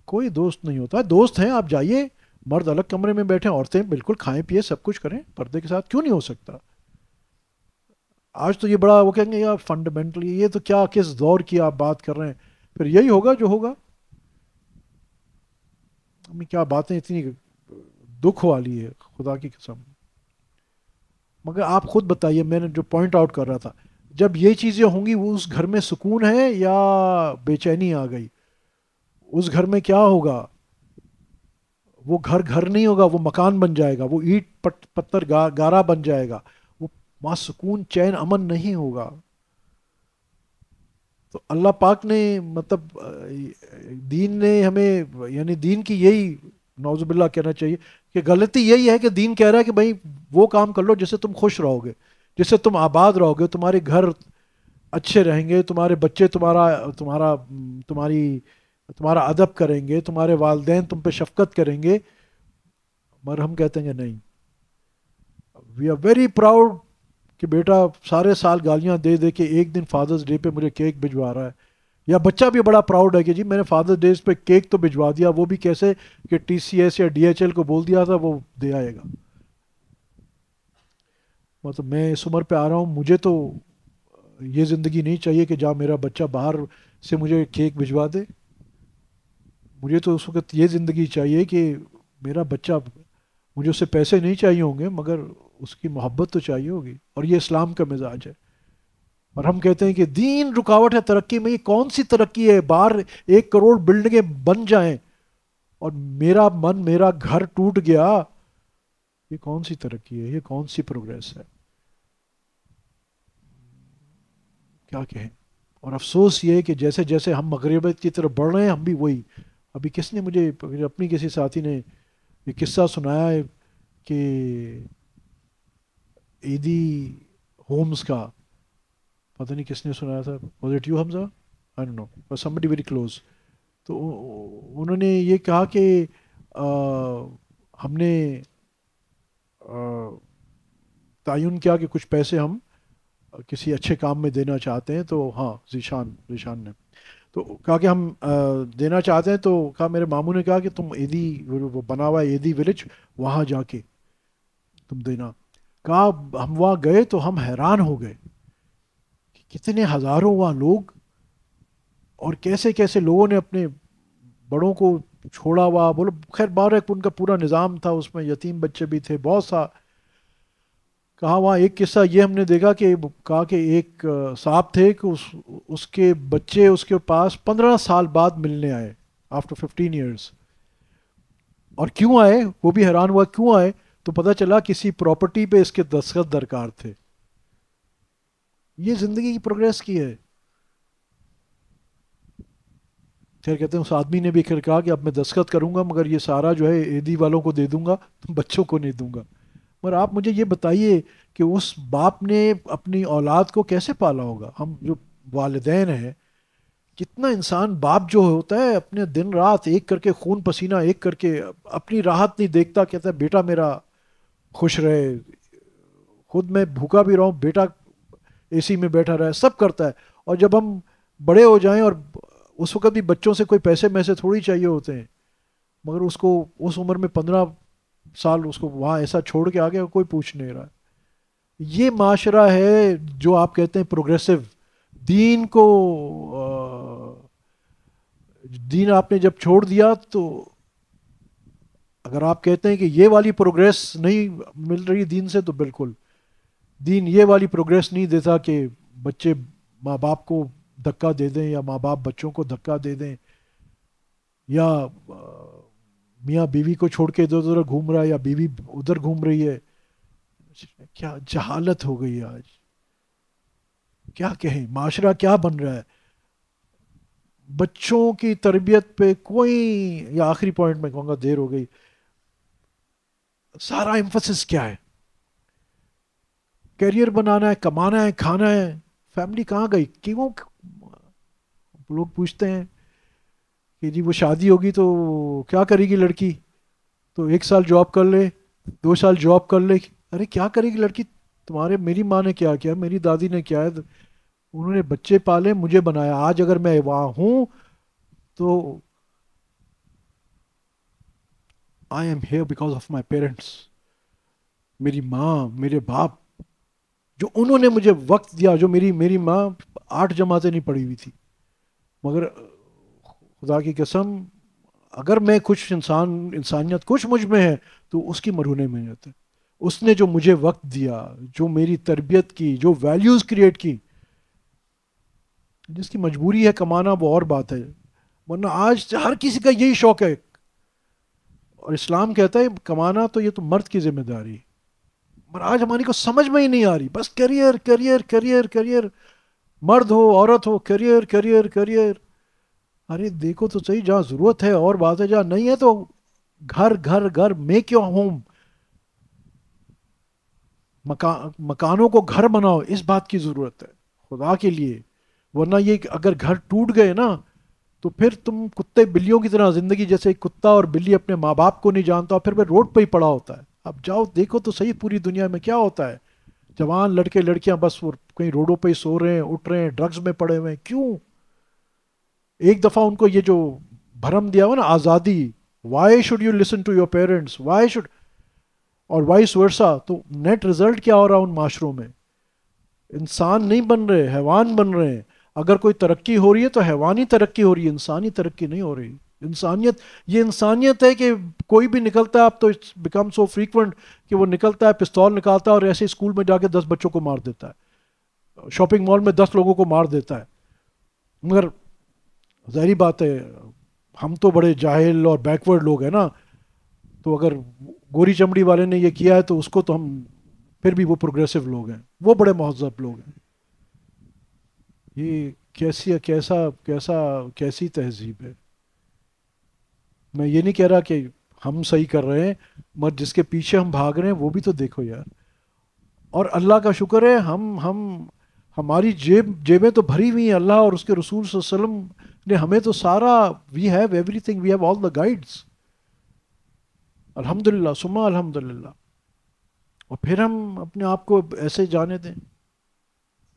کوئی دوست نہیں ہوتا، دوست ہیں آپ جائیے، مرد الگ کمرے میں بیٹھیں، عورتیں بالکل کھائیں پیے سب کچھ کریں پردے کے ساتھ، کیوں نہیں ہو سکتا؟ آج تو یہ بڑا وہ کہیں گے یار فنڈامنٹلی یہ تو کیا کس دور کی آپ بات کر رہے ہیں، پھر یہی ہوگا جو ہوگا، ہمیں کیا باتیں اتنی دکھ والی ہے خدا کی قسم۔ مگر آپ خود بتائیے، میں نے جو پوائنٹ آؤٹ کر رہا تھا، جب یہ چیزیں ہوں گی وہ اس گھر میں سکون ہے یا بے چینی آ گئی؟ اس گھر میں کیا ہوگا؟ وہ گھر گھر نہیں ہوگا، وہ مکان بن جائے گا، وہ اینٹ پتھر گارا بن جائے گا، وہ وہاں سکون چین امن نہیں ہوگا۔ تو اللہ پاک نے مطلب دین نے ہمیں، یعنی دین کی یہی نعوذ باللہ کہنا چاہیے کہ غلطی یہی ہے کہ دین کہہ رہا ہے کہ بھائی وہ کام کر لو جس سے تم خوش رہو گے، جس سے تم آباد رہو گے، تمہارے گھر اچھے رہیں گے، تمہارے بچے تمہارا ادب کریں گے، تمہارے والدین تم پہ شفقت کریں گے، مگر ہم کہتے ہیں کہ نہیں، وی آر ویری پراؤڈ کہ بیٹا سارے سال گالیاں دے دے کے ایک دن فادرز ڈے پہ مجھے کیک بھجوا رہا ہے، یا بچہ بھی بڑا پراؤڈ ہے کہ جی میں نے فادر ڈیز پہ کیک تو بھجوا دیا، وہ بھی کیسے کہ TCS یا DHL کو بول دیا تھا وہ دے آئے گا۔ مطلب میں اس عمر پہ آ رہا ہوں، مجھے تو یہ زندگی نہیں چاہیے کہ جہاں میرا بچہ باہر سے مجھے کیک بھجوا دے، مجھے تو اس وقت یہ زندگی چاہیے کہ میرا بچہ، مجھے اس سے پیسے نہیں چاہیے ہوں گے مگر اس کی محبت تو چاہیے ہوگی، اور یہ اسلام کا مزاج ہے۔ اور ہم کہتے ہیں کہ دین رکاوٹ ہے ترقی میں. یہ کون سی ترقی ہے؟ باہر 1 کروڑ بلڈنگیں بن جائیں اور میرا من میرا گھر ٹوٹ گیا. یہ کون سی ترقی ہے؟ یہ کون سی پروگریس ہے؟ کیا کہیں. اور افسوس یہ ہے کہ جیسے جیسے ہم مغربیت کی طرف بڑھ رہے ہیں ہم بھی وہی. ابھی کس نے مجھے اپنی کسی ساتھی نے یہ قصہ سنایا ہے کہ ایدی ہومز کا، پتہ نہیں کس نے سنایا تھا. Was it you Hamza? I don't know, somebody very close. تو انہوں نے یہ کہا کہ ہم نے تعین کیا کہ کچھ پیسے ہم کسی اچھے کام میں دینا چاہتے ہیں. تو ہاں ذیشان نے تو کہا کہ ہم دینا چاہتے ہیں. تو کہا میرے ماموں نے کہا کہ تم ایدی وہ بنا ہوا ہے ایدی ولیج، وہاں جا کے تم دینا. کہا ہم وہاں گئے تو ہم حیران ہو گئے کہ کتنے ہزاروں وہاں لوگ، اور کیسے کیسے لوگوں نے اپنے بڑوں کو چھوڑا ہوا. بولو خیر باہر ایک ان کا پورا نظام تھا، اس میں یتیم بچے بھی تھے بہت سا. کہا وہاں ایک قصہ یہ ہم نے دیکھا کہ کہا کہ ایک صاحب تھے کہ اس کے بچے اس کے پاس 15 سال بعد ملنے آئے، آفٹر 15 ایئرس. اور کیوں آئے وہ بھی حیران ہوا کیوں آئے. تو پتہ چلا کسی پراپرٹی پہ اس کے دستخط درکار تھے. یہ زندگی کی پروگریس کی ہے. پھر کہتے ہیں اس آدمی نے بھی پھر کہا کہ اب میں دستخط کروں گا مگر یہ سارا جو ہے ایدی والوں کو دے دوں گا، بچوں کو نہیں دوں گا. مگر آپ مجھے یہ بتائیے کہ اس باپ نے اپنی اولاد کو کیسے پالا ہوگا. ہم جو والدین ہیں، کتنا انسان باپ جو ہوتا ہے اپنے دن رات ایک کر کے خون پسینہ ایک کر کے اپنی راحت نہیں دیکھتا. کہتا ہے بیٹا میرا خوش رہے، خود میں بھوکا بھی رہوں، بیٹا اے سی میں بیٹھا رہے، سب کرتا ہے. اور جب ہم بڑے ہو جائیں، اور اس وقت بھی بچوں سے کوئی پیسے میسے تھوڑی چاہیے ہوتے ہیں، مگر اس کو اس عمر میں 15 سال اس کو وہاں ایسا چھوڑ کے آگے کوئی پوچھ نہیں رہا. یہ معاشرہ ہے جو آپ کہتے ہیں پروگریسو. دین کو دین آپ نے جب چھوڑ دیا تو اگر آپ کہتے ہیں کہ یہ والی پروگریس نہیں مل رہی دین سے، تو بالکل دین یہ والی پروگریس نہیں دیتا کہ بچے ماں باپ کو دھکا دے دیں یا ماں باپ بچوں کو دھکا دے دیں، یا میاں بیوی کو چھوڑ کے ادھر ادھر گھوم رہا ہے یا بیوی ادھر گھوم رہی ہے. کیا جہالت ہو گئی ہے آج. کیا کہیں معاشرہ کیا بن رہا ہے. بچوں کی تربیت پہ کوئی، یا آخری پوائنٹ میں کہوں گا دیر ہو گئی، سارا ایمفسس کیا ہے؟ کیریئر بنانا ہے، کمانا ہے، کھانا ہے. فیملی کہاں گئی؟ کیوں لوگ پوچھتے ہیں کہ جی وہ شادی ہوگی تو کیا کرے گی لڑکی؟ تو 1 سال جاب کر لے، 2 سال جاب کر لے. ارے کیا کرے گی لڑکی؟ تمہارے میری ماں نے کیا کیا، میری دادی نے کیا ہے، انہوں نے بچے پالے، مجھے بنایا. آج اگر میں وہاں ہوں تو I am here because of my parents. میری ماں، میرے باپ، جو انہوں نے مجھے وقت دیا. جو میری ماں 8 جماعتیں نہیں پڑھی ہوئی تھی، مگر خدا کی قسم اگر میں کچھ انسانیت کچھ مجھ میں ہے تو اس کی مرہونے میں ہوتا ہے. اس نے جو مجھے وقت دیا، جو میری تربیت کی، جو ویلیوز کریٹ کی. جس کی مجبوری ہے کمانا وہ اور بات ہے، ورنہ آج ہر کسی کا یہی شوق ہے. اور اسلام کہتا ہے کمانا تو یہ تو مرد کی ذمہ داری ہے. پر آج ہماری کو سمجھ میں ہی نہیں آ رہی. بس کریئر کریئر کریئر کریئر، مرد ہو عورت ہو، کریئر کریئر کریئر. ارے دیکھو تو صحیح، جہاں ضرورت ہے اور بات ہے، جہاں نہیں ہے تو گھر گھر گھر، میک یور ہوم. مکانوں کو گھر بناؤ، اس بات کی ضرورت ہے خدا کے لیے. ورنہ یہ کہ اگر گھر ٹوٹ گئے نا تو پھر تم کتے بلیوں کی طرح زندگی، جیسے ایک کتا اور بلی اپنے ماں باپ کو نہیں جانتا، پھر وہ روڈ پہ ہی پڑا ہوتا ہے. اب جاؤ دیکھو تو صحیح پوری دنیا میں کیا ہوتا ہے. جوان لڑکے لڑکیاں بس وہ کہیں روڈوں پہ ہی سو رہے ہیں، اٹھ رہے ہیں، ڈرگز میں پڑے ہوئے ہیں. کیوں؟ ایک دفعہ ان کو یہ جو بھرم دیا ہوا نا آزادی، why should you listen to your parents, why should, اور وائس ورسا. تو نیٹ رزلٹ کیا ہو رہا ان معاشروں میں؟ انسان نہیں بن رہے، حیوان بن رہے ہیں. اگر کوئی ترقی ہو رہی ہے تو حیوانی ترقی ہو رہی ہے، انسانی ترقی نہیں ہو رہی. انسانیت، یہ انسانیت ہے کہ کوئی بھی نکلتا ہے اب تو اٹس بیکم سو فریکوینٹ کہ وہ نکلتا ہے، پستول نکالتا ہے اور ایسے اسکول میں جا کے 10 بچوں کو مار دیتا ہے. شاپنگ مال میں 10 لوگوں کو مار دیتا ہے. مگر ظاہری بات ہے ہم تو بڑے جاہل اور بیکورڈ لوگ ہیں نا, تو اگر گوری چمڑی والے نے یہ کیا ہے تو اس کو تو ہم پھر بھی وہ پروگریسو لوگ ہیں, وہ بڑے مہذب لوگ ہیں. یہ کیسی تہذیب ہے. میں یہ نہیں کہہ رہا کہ ہم صحیح کر رہے ہیں, مگر جس کے پیچھے ہم بھاگ رہے ہیں وہ بھی تو دیکھو یار. اور اللہ کا شکر ہے ہم ہماری جیبیں تو بھری ہوئی ہیں, اللہ اور اس کے رسول صلی اللہ علیہ وسلم نے ہمیں تو سارا, we have everything, we have all the guides, الحمد للہ ثم الحمد للہ. اور پھر ہم اپنے آپ کو ایسے جانے دیں.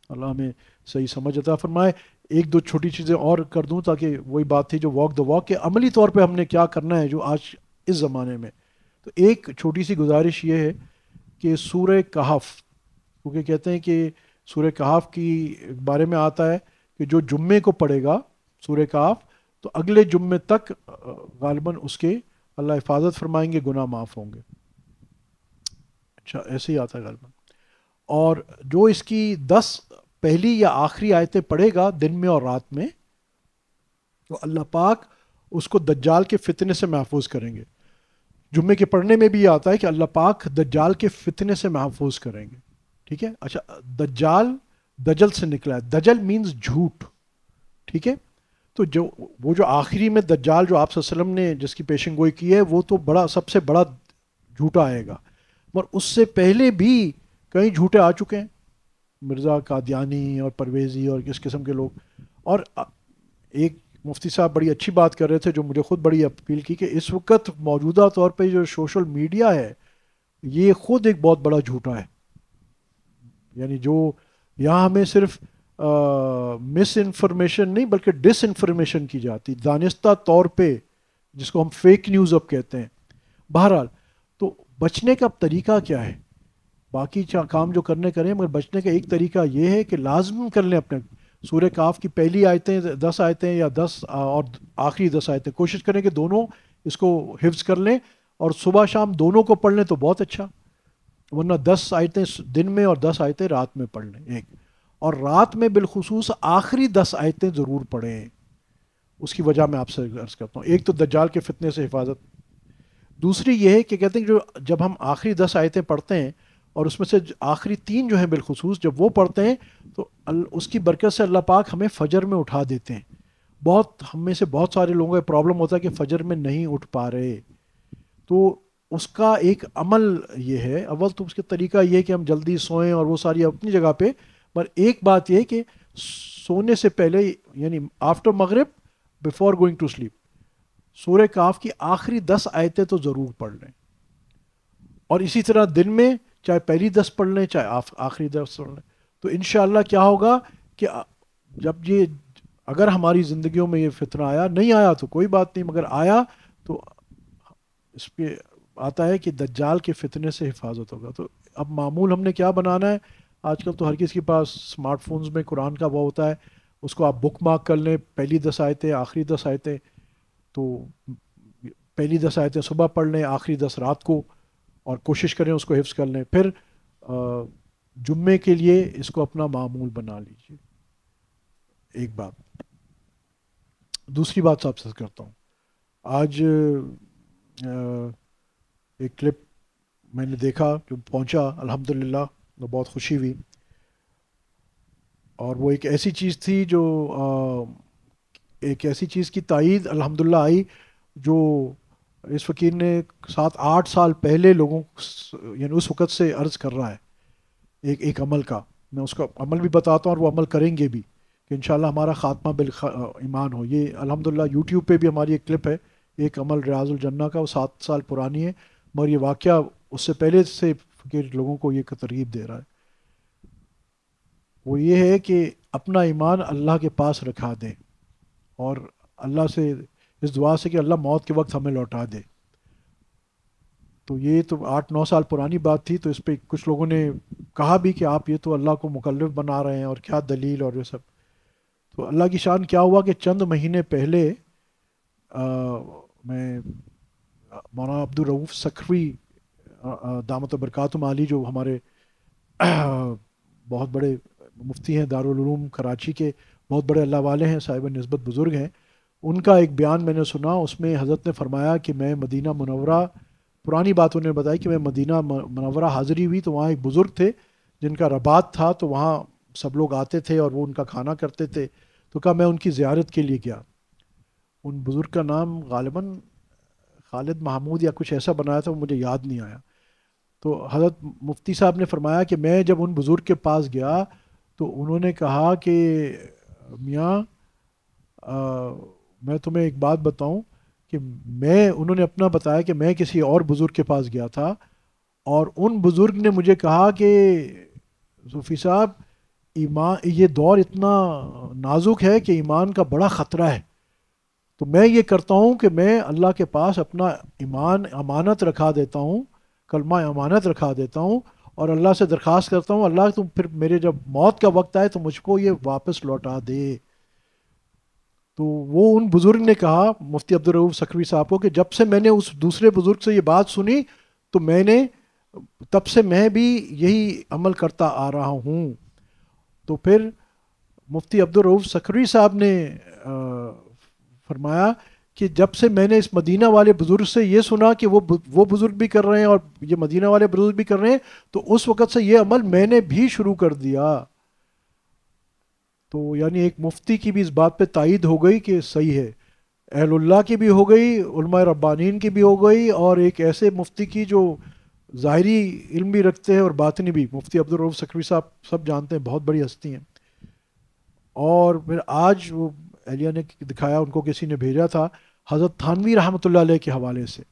اللہ ہمیں صحیح سمجھ عطا فرمائے. ایک دو چھوٹی چیزیں اور کر دوں تاکہ وہی بات تھی جو واک دا واک, کہ عملی طور پہ ہم نے کیا کرنا ہے جو آج اس زمانے میں. تو ایک چھوٹی سی گزارش یہ ہے کہ سورہ کہف, کیونکہ کہتے ہیں کہ سورہ کہف کی بارے میں آتا ہے کہ جو جمعے کو پڑھے گا سورہ کہف تو اگلے جمعے تک غالباً اس کے اللہ حفاظت فرمائیں گے, گناہ معاف ہوں گے. اچھا ایسے ہی آتا ہے غالباً. اور جو اس کی 10 پہلی یا آخری آیتیں پڑھے گا دن میں اور رات میں, تو اللہ پاک اس کو دجال کے فتنے سے محفوظ کریں گے. جمعے کے پڑھنے میں بھی یہ آتا ہے کہ اللہ پاک دجال کے فتنے سے محفوظ کریں گے. ٹھیک ہے. اچھا دجال دجل سے نکلا ہے, دجل مینز جھوٹ. ٹھیک ہے. تو وہ جو آخری میں دجال جو آپ صلی اللہ علیہ وسلم نے جس کی پیشن گوئی کی ہے وہ تو بڑا سب سے بڑا جھوٹا آئے گا, مگر اس سے پہلے بھی کئی جھوٹے آ چکے ہیں, مرزا قادیانی اور پرویزی اور کس قسم کے لوگ. اور ایک مفتی صاحب بڑی اچھی بات کر رہے تھے جو مجھے خود بڑی اپیل کی, کہ اس وقت موجودہ طور پہ جو سوشل میڈیا ہے یہ خود ایک بہت بڑا جھوٹا ہے. یعنی جو یہاں ہمیں صرف مس انفارمیشن نہیں بلکہ ڈس انفارمیشن کی جاتی دانستہ طور پہ, جس کو ہم فیک نیوز اب کہتے ہیں. بہرحال تو بچنے کا طریقہ کیا ہے, باقی کام جو کرنے کریں, مگر بچنے کا ایک طریقہ یہ ہے کہ لازم کر لیں اپنے سورہ کاف کی پہلی آیتیں 10 آیتیں یا 10 اور آخری 10 آیتیں, کوشش کریں کہ دونوں اس کو حفظ کر لیں, اور صبح شام دونوں کو پڑھ لیں تو بہت اچھا. ورنہ 10 آیتیں دن میں اور 10 آیتیں رات میں پڑھ لیں ایک, اور رات میں بالخصوص آخری 10 آیتیں ضرور پڑھیں. اس کی وجہ میں آپ سے عرض کرتا ہوں. ایک تو دجال کے فتنے سے حفاظت, دوسری یہ ہے کہ کہتے ہیں کہ جب ہم آخری 10 آیتیں پڑھتے ہیں اور اس میں سے آخری 3 جو ہیں بالخصوص جب وہ پڑھتے ہیں تو اس کی برکت سے اللہ پاک ہمیں فجر میں اٹھا دیتے ہیں. بہت ہم میں سے بہت سارے لوگوں کا پرابلم ہوتا ہے کہ فجر میں نہیں اٹھ پا رہے, تو اس کا ایک عمل یہ ہے, اول تو اس کا طریقہ یہ ہے کہ ہم جلدی سوئیں اور وہ ساری اپنی جگہ پہ, پر ایک بات یہ کہ سونے سے پہلے یعنی آفٹر مغرب بیفور گوئنگ ٹو سلیپ سورہ کاف کی آخری 10 آیتیں تو ضرور پڑھ لیں. اور اسی طرح دن میں چاہے پہلی 10 پڑھ لیں چاہے آخری 10 پڑھ لیں. تو انشاءاللہ کیا ہوگا کہ جب یہ اگر ہماری زندگیوں میں یہ فتنہ آیا, نہیں آیا تو کوئی بات نہیں, مگر آیا تو اس پہ آتا ہے کہ دجال کے فتنے سے حفاظت ہوگا. تو اب معمول ہم نے کیا بنانا ہے, آج کل تو ہر کسی کے پاس اسمارٹ فونز میں قرآن کا وہ ہوتا ہے, اس کو آپ بک مارک کر لیں, پہلی 10 آیتیں آخری 10 آیتیں, تو پہلی 10 آیتیں صبح پڑھ لیں, آخری 10 رات کو, اور کوشش کریں اس کو حفظ کر لیں. پھر جمعے کے لیے اس کو اپنا معمول بنا لیجیے. ایک بات. دوسری بات آپ سے کرتا ہوں. آج ایک کلپ میں نے دیکھا جو پہنچا الحمدللہ, تو بہت خوشی ہوئی, اور وہ ایک ایسی چیز تھی جو ایک ایسی چیز کی تائید الحمدللہ آئی جو اس فقیر نے 7-8 سال پہلے لوگوں یعنی اس وقت سے عرض کر رہا ہے ایک عمل کا. میں اس کا عمل بھی بتاتا ہوں اور وہ عمل کریں گے بھی کہ انشاءاللہ ہمارا خاتمہ ایمان ہو. یہ الحمدللہ یوٹیوب پہ بھی ہماری ایک کلپ ہے, ایک عمل ریاض الجنہ کا, وہ 7 سال پرانی ہے, مگر یہ واقعہ اس سے پہلے سے فقیر لوگوں کو یہ ترغیب دے رہا ہے. وہ یہ ہے کہ اپنا ایمان اللہ کے پاس رکھا دیں, اور اللہ سے اس دعا سے کہ اللہ موت کے وقت ہمیں لوٹا دے. تو یہ تو 8-9 سال پرانی بات تھی, تو اس پہ کچھ لوگوں نے کہا بھی کہ آپ یہ تو اللہ کو مکلف بنا رہے ہیں اور کیا دلیل اور یہ سب. تو اللہ کی شان کیا ہوا کہ چند مہینے پہلے میں مولانا عبدالرؤوف سکھوی دامت برکاتہم عالی جو ہمارے بہت بڑے مفتی ہیں دارالعلوم کراچی کے، بہت بڑے اللہ والے ہیں، صاحب نسبت بزرگ ہیں. ان کا ایک بیان میں نے سنا، اس میں حضرت نے فرمایا کہ میں مدینہ منورہ، پرانی بات انہوں نے بتائی کہ میں مدینہ منورہ حاضری ہوئی تو وہاں ایک بزرگ تھے جن کا رباط تھا، تو وہاں سب لوگ آتے تھے اور وہ ان کا کھانا کرتے تھے. تو کہا میں ان کی زیارت کے لیے گیا. ان بزرگ کا نام غالباً خالد محمود یا کچھ ایسا بنایا تھا، وہ مجھے یاد نہیں آیا. تو حضرت مفتی صاحب نے فرمایا کہ میں جب ان بزرگ کے پاس گیا تو انہوں نے کہا کہ میاں میں تمہیں ایک بات بتاؤں کہ انہوں نے اپنا بتایا کہ میں کسی اور بزرگ کے پاس گیا تھا اور ان بزرگ نے مجھے کہا کہ صوفی صاحب ایمان، یہ دور اتنا نازک ہے کہ ایمان کا بڑا خطرہ ہے. تو میں یہ کرتا ہوں کہ میں اللہ کے پاس اپنا ایمان امانت رکھا دیتا ہوں، کلمہ امانت رکھا دیتا ہوں اور اللہ سے درخواست کرتا ہوں اللہ تم پھر میرے جب موت کا وقت آئے تو مجھ کو یہ واپس لوٹا دے. تو وہ ان بزرگ نے کہا مفتی عبدالرؤف سکھوی صاحب کو کہ جب سے میں نے اس دوسرے بزرگ سے یہ بات سنی تو میں نے تب سے میں بھی یہی عمل کرتا آ رہا ہوں. تو پھر مفتی عبدالرؤف سکھوی صاحب نے فرمایا کہ جب سے میں نے اس مدینہ والے بزرگ سے یہ سنا کہ وہ بزرگ بھی کر رہے ہیں اور یہ مدینہ والے بزرگ بھی کر رہے ہیں تو اس وقت سے یہ عمل میں نے بھی شروع کر دیا. تو یعنی ایک مفتی کی بھی اس بات پہ تائید ہو گئی کہ صحیح ہے، اہل اللہ کی بھی ہو گئی، علماء ربانین کی بھی ہو گئی، اور ایک ایسے مفتی کی جو ظاہری علم بھی رکھتے ہیں اور باطنی بھی. مفتی عبدالرؤف سکھوی صاحب سب جانتے ہیں، بہت بڑی ہستی ہیں. اور پھر آج وہ اہلیہ نے دکھایا، ان کو کسی نے بھیجا تھا حضرت تھانوی رحمۃ اللہ علیہ کے حوالے سے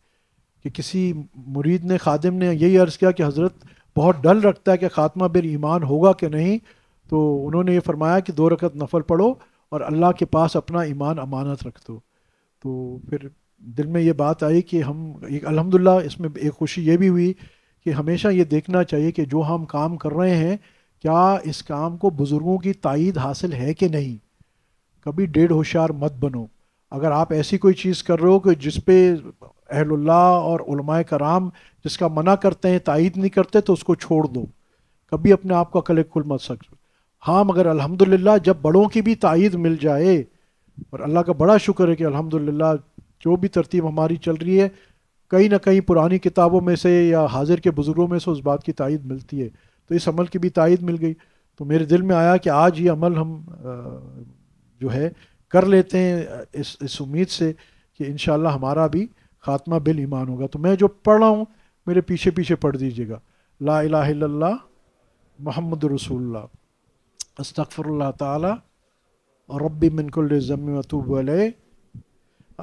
کہ کسی مرید نے، خادم نے یہی عرض کیا کہ حضرت بہت ڈر رکھتا ہے کہ خاتمہ بالایمان ہوگا کہ نہیں. تو انہوں نے یہ فرمایا کہ 2 رکعت نفل پڑھو اور اللہ کے پاس اپنا ایمان امانت رکھ دو. تو پھر دل میں یہ بات آئی کہ ہم الحمدللہ اس میں ایک خوشی یہ بھی ہوئی کہ ہمیشہ یہ دیکھنا چاہیے کہ جو ہم کام کر رہے ہیں کیا اس کام کو بزرگوں کی تائید حاصل ہے کہ نہیں. کبھی ڈیڑھ ہوشیار مت بنو. اگر آپ ایسی کوئی چیز کر رہے ہو کہ جس پہ اہل اللہ اور علماء کرام جس کا منع کرتے ہیں، تائید نہیں کرتے، تو اس کو چھوڑ دو. کبھی اپنے آپ کو عقل کل مت سکتے. ہاں مگر الحمدللہ جب بڑوں کی بھی تائید مل جائے، اور اللہ کا بڑا شکر ہے کہ الحمدللہ جو بھی ترتیب ہماری چل رہی ہے کہیں نہ کہیں پرانی کتابوں میں سے یا حاضر کے بزرگوں میں سے اس بات کی تائید ملتی ہے. تو اس عمل کی بھی تائید مل گئی. تو میرے دل میں آیا کہ آج یہ عمل ہم جو ہے کر لیتے ہیں اس امید سے کہ انشاءاللہ ہمارا بھی خاتمہ بالایمان ہوگا. تو میں جو پڑھ رہا ہوں میرے پیچھے پیچھے پڑھ دیجیے گا. لا الہ الا اللہ محمد رسول اللہ، استغفر اللہ تعالی ربی من کل ذنب واتوب الیہ.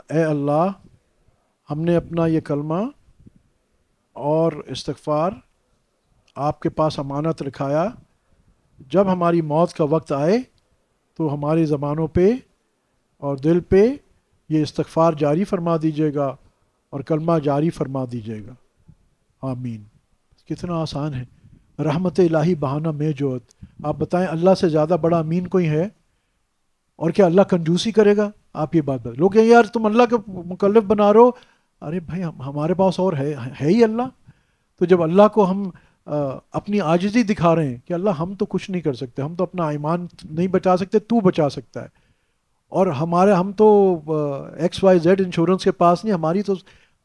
اے اللہ ہم نے اپنا یہ کلمہ اور استغفار آپ کے پاس امانت رکھایا، جب ہماری موت کا وقت آئے تو ہماری زبانوں پہ اور دل پہ یہ استغفار جاری فرما دیجیے گا اور کلمہ جاری فرما دیجیے گا. آمین. کتنا آسان ہے. رحمت الہی بہانہ میں جوت. آپ بتائیں اللہ سے زیادہ بڑا امین کوئی ہے؟ اور کیا اللہ کنجوسی کرے گا؟ آپ یہ بات بتائیں. لوگ کہیں یار تم اللہ کے مکلف بنا رہے ہو. ارے بھائی ہمارے پاس اور ہے ہی اللہ. تو جب اللہ کو ہم اپنی عاجزی دکھا رہے ہیں کہ اللہ ہم تو کچھ نہیں کر سکتے، ہم تو اپنا ایمان نہیں بچا سکتے، تو بچا سکتا ہے. اور ہم تو ایکس وائی زیڈ انشورنس کے پاس نہیں، ہماری تو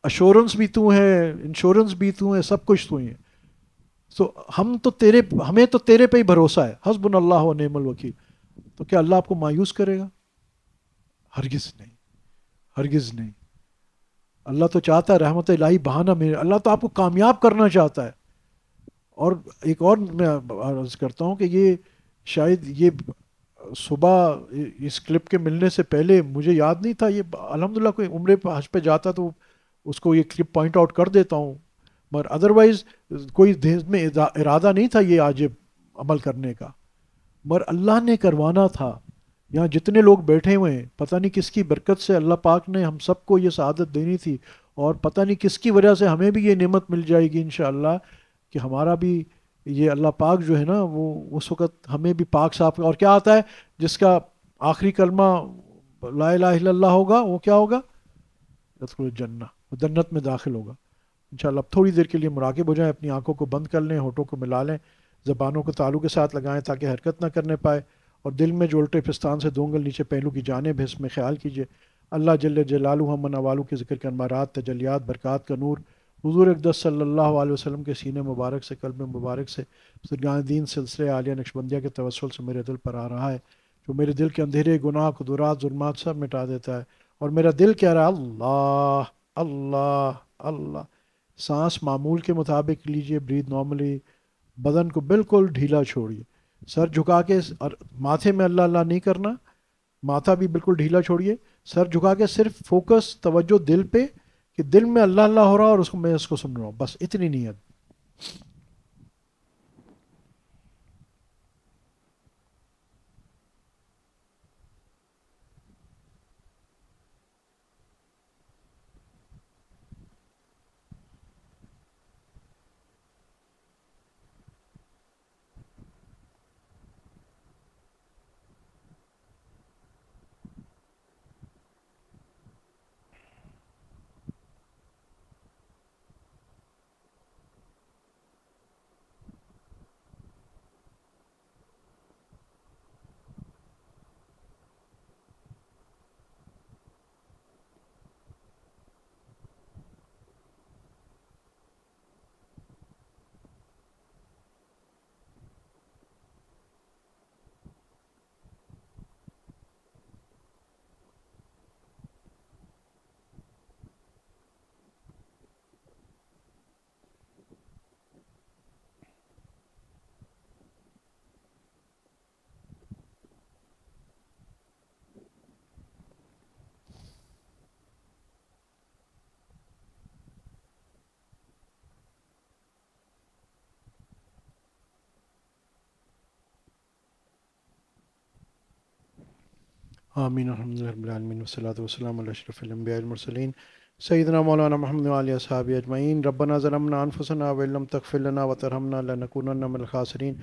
اشورنس بھی تو ہے، انشورنس بھی تو ہے، سب کچھ تو ہی ہے. تو ہمیں تو تیرے پہ ہی بھروسہ ہے. حسبنا اللہ و نعم الوکیل. تو کیا اللہ آپ کو مایوس کرے گا؟ ہرگز نہیں، ہرگز نہیں. اللہ تو چاہتا ہے رحمت الہی بہانہ میں، اللہ تو آپ کو کامیاب کرنا چاہتا ہے. اور ایک اور میں عرض کرتا ہوں کہ یہ شاید یہ صبح اس کلپ کے ملنے سے پہلے مجھے یاد نہیں تھا. یہ الحمدللہ کوئی عمرے پہ حج پہ جاتا تو اس کو یہ کلپ پوائنٹ آؤٹ کر دیتا ہوں، مگر ادروائز کوئی ذہن میں ارادہ نہیں تھا یہ عاجب عمل کرنے کا، مگر اللہ نے کروانا تھا. یہاں جتنے لوگ بیٹھے ہوئے ہیں پتہ نہیں کس کی برکت سے اللہ پاک نے ہم سب کو یہ سعادت دینی تھی، اور پتہ نہیں کس کی وجہ سے ہمیں بھی یہ نعمت مل جائے گی انشاءاللہ کہ ہمارا بھی یہ اللہ پاک جو ہے نا وہ اس وقت ہمیں بھی پاک صاف. اور کیا آتا ہے جس کا آخری کلمہ لا الہ الا اللہ ہوگا وہ کیا ہوگا؟ یدخل الجنہ، وہ جنت میں داخل ہوگا انشاءاللہ. اب تھوڑی دیر کے لیے مراقب ہو جائیں، اپنی آنکھوں کو بند کر لیں، ہونٹوں کو ملا لیں، زبانوں کو تالو کے ساتھ لگائیں تاکہ حرکت نہ کرنے پائے، اور دل میں جو الٹے پستان سے 2 انگل نیچے پہلو کی جانب ہے اس میں خیال کیجئے اللہ جل جلالہ ہم نوالو کے ذکر کے انوارات، تجلیات، برکات کا نور حضور اقدس صلی اللہ علیہ وسلم کے سینے مبارک سے، قلب مبارک سے، بزرگان دین سلسلے عالیہ نقشبندیہ کے توسل سے میرے دل پر آ رہا ہے، جو میرے دل کے اندھیرے، گناہ، قدرات، ظلمات سب مٹا دیتا ہے، اور میرا دل کہہ رہا ہے اللہ اللہ اللہ۔ سانس معمول کے مطابق لیجئے، بریتھ نارملی، بدن کو بالکل ڈھیلا چھوڑیے، سر جھکا کے، اور ماتھے میں اللہ اللہ نہیں کرنا، ماتھا بھی بالکل ڈھیلا چھوڑیے، سر جھکا کے صرف فوکس، توجہ دل پہ، کہ دل میں اللہ اللہ ہو رہا اور میں اس کو سن رہا ہوں، بس اتنی نیت۔ آمین الحمد للہ رب العالمین والصلاة والسلام علی اشرف الانبیاء والمرسلین سیدنا مولانا محمد وعلی اصحابہ اجمعین۔ ربنا ظلمنا انفسنا وان لم تغفر لنا وترحمنا لنکونن من الخاسرین۔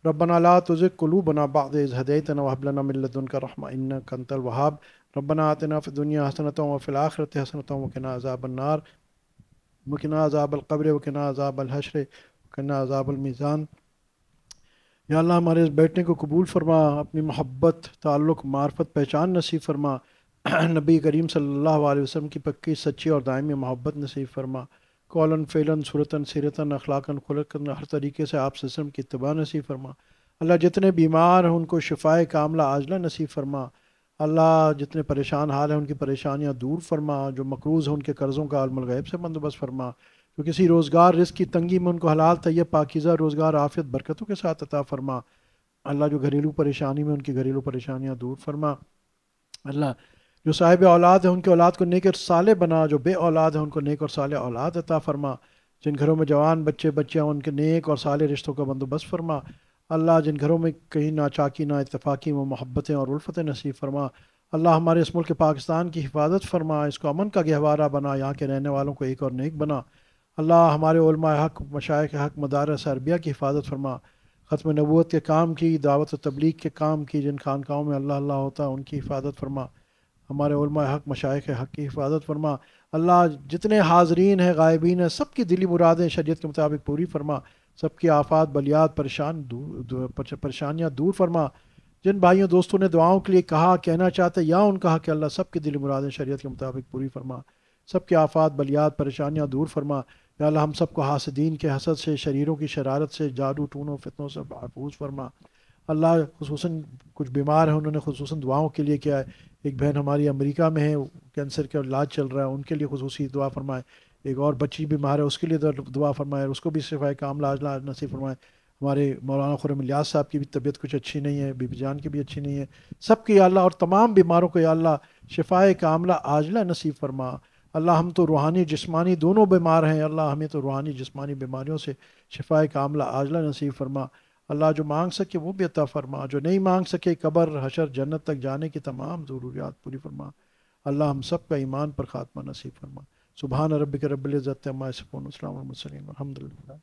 ربنا لا تزغ قلوبنا بعد اذ هدیتنا وهب لنا من لدنک رحمة انک انت الوهاب۔ ربنا آتنا فی الدنیا حسنۃ وفی الآخرۃ حسنۃ وقنا عذاب النار وقنا عذاب القبر وقنا عذاب الحشر وقنا عذاب المیزان۔ یا اللہ ہمارے اس بیٹھنے کو قبول فرما، اپنی محبت، تعلق، معرفت، پہچان نصیب فرما، نبی کریم صلی اللہ علیہ وسلم کی پکی، سچی اور دائمی محبت نصیب فرما، قولاً فعلاً صورتاً سیرتاً اخلاقاً خلقاً، ہر طریقے سے آپ وسلم کی اتباع نصیب فرما۔ اللہ جتنے بیمار ہیں ان کو شفائے کاملہ عاجلہ نصیب فرما۔ اللہ جتنے پریشان حال ہیں ان کی پریشانیاں دور فرما، جو مقروض ہیں ان کے قرضوں کا عالم الغیب سے بندوبست فرما، جو کسی روزگار رزق کی تنگی میں ان کو حلال طیب پاکیزہ روزگار عافیت برکتوں کے ساتھ عطا فرما۔ اللہ جو گھریلو پریشانی میں ان کی گھریلو پریشانیاں دور فرما۔ اللہ جو صاحب اولاد ہیں ان کے اولاد کو نیک اور صالح بنا، جو بے اولاد ہیں ان کو نیک اور صالح اولاد عطا فرما۔ جن گھروں میں جوان بچے بچیاں ان کے نیک اور صالح رشتوں کا بندوبست فرما۔ اللہ جن گھروں میں کہیں ناچاکی نہ اتفاقی وہ محبتیں اور الفتیں نصیب فرما۔ اللہ ہمارے اس ملک پاکستان کی حفاظت فرما، اس کو امن کا گہوارہ بنا، یہاں کے رہنے والوں کو ایک اور نیک بنا۔ اللہ ہمارے علماء حق، مشائخ حق، مدارس عربیہ کی حفاظت فرما، ختم نبوت کے کام کی، دعوت و تبلیغ کے کام کی، جن خانقاہوں میں اللہ اللہ ہوتا ہے ان کی حفاظت فرما، ہمارے علماء حق، مشائخ حق کی حفاظت فرما۔ اللہ جتنے حاضرین ہیں غائبین ہیں سب کی دلی مرادیں شریعت کے مطابق پوری فرما، سب کی آفات بلیات پریشانیاں دور فرما۔ جن بھائیوں دوستوں نے دعاؤں کے لیے کہا، کہنا چاہتے یا ان کہا کہ اللہ سب کی دلی مرادیں شریعت کے مطابق پوری فرما، سب کی آفات بلیات پریشانیاں دور فرما۔ یا اللہ ہم سب کو حاسدین کے حسد سے، شریروں کی شرارت سے، جادو ٹونوں فتنوں سے محفوظ فرما۔ اللہ خصوصاً کچھ بیمار ہیں انہوں نے خصوصاً دعاؤں کے لیے کیا ہے، ایک بہن ہماری امریکہ میں ہے، کینسر کا علاج چل رہا ہے، ان کے لیے خصوصی دعا فرمائے۔ ایک اور بچی بیمار ہے اس کے لیے دعا فرمائے، اس کو بھی شفائے کاملہ عاجلہ نصیب فرمائے۔ ہمارے مولانا خرم الیاس صاحب کی بھی طبیعت کچھ اچھی نہیں ہے، بی بی جان کی بھی اچھی نہیں ہے، سب کی یا اللہ، اور تمام بیماروں کو یا اللہ شفائے کاملہ عاجلہ نصیب فرما۔ اللہ ہم تو روحانی جسمانی دونوں بیمار ہیں، اللہ ہمیں تو روحانی جسمانی بیماریوں سے شفائے کاملہ عاجلہ نصیب فرما۔ اللہ جو مانگ سکے وہ بھی عطا فرما، جو نہیں مانگ سکے قبر حشر جنت تک جانے کی تمام ضروریات پوری فرما۔ اللہ ہم سب کا ایمان پر خاتمہ نصیب فرما۔ سبحان ربک رب العزت عما یصفون، والسلام علی المرسلین، والحمد للہ۔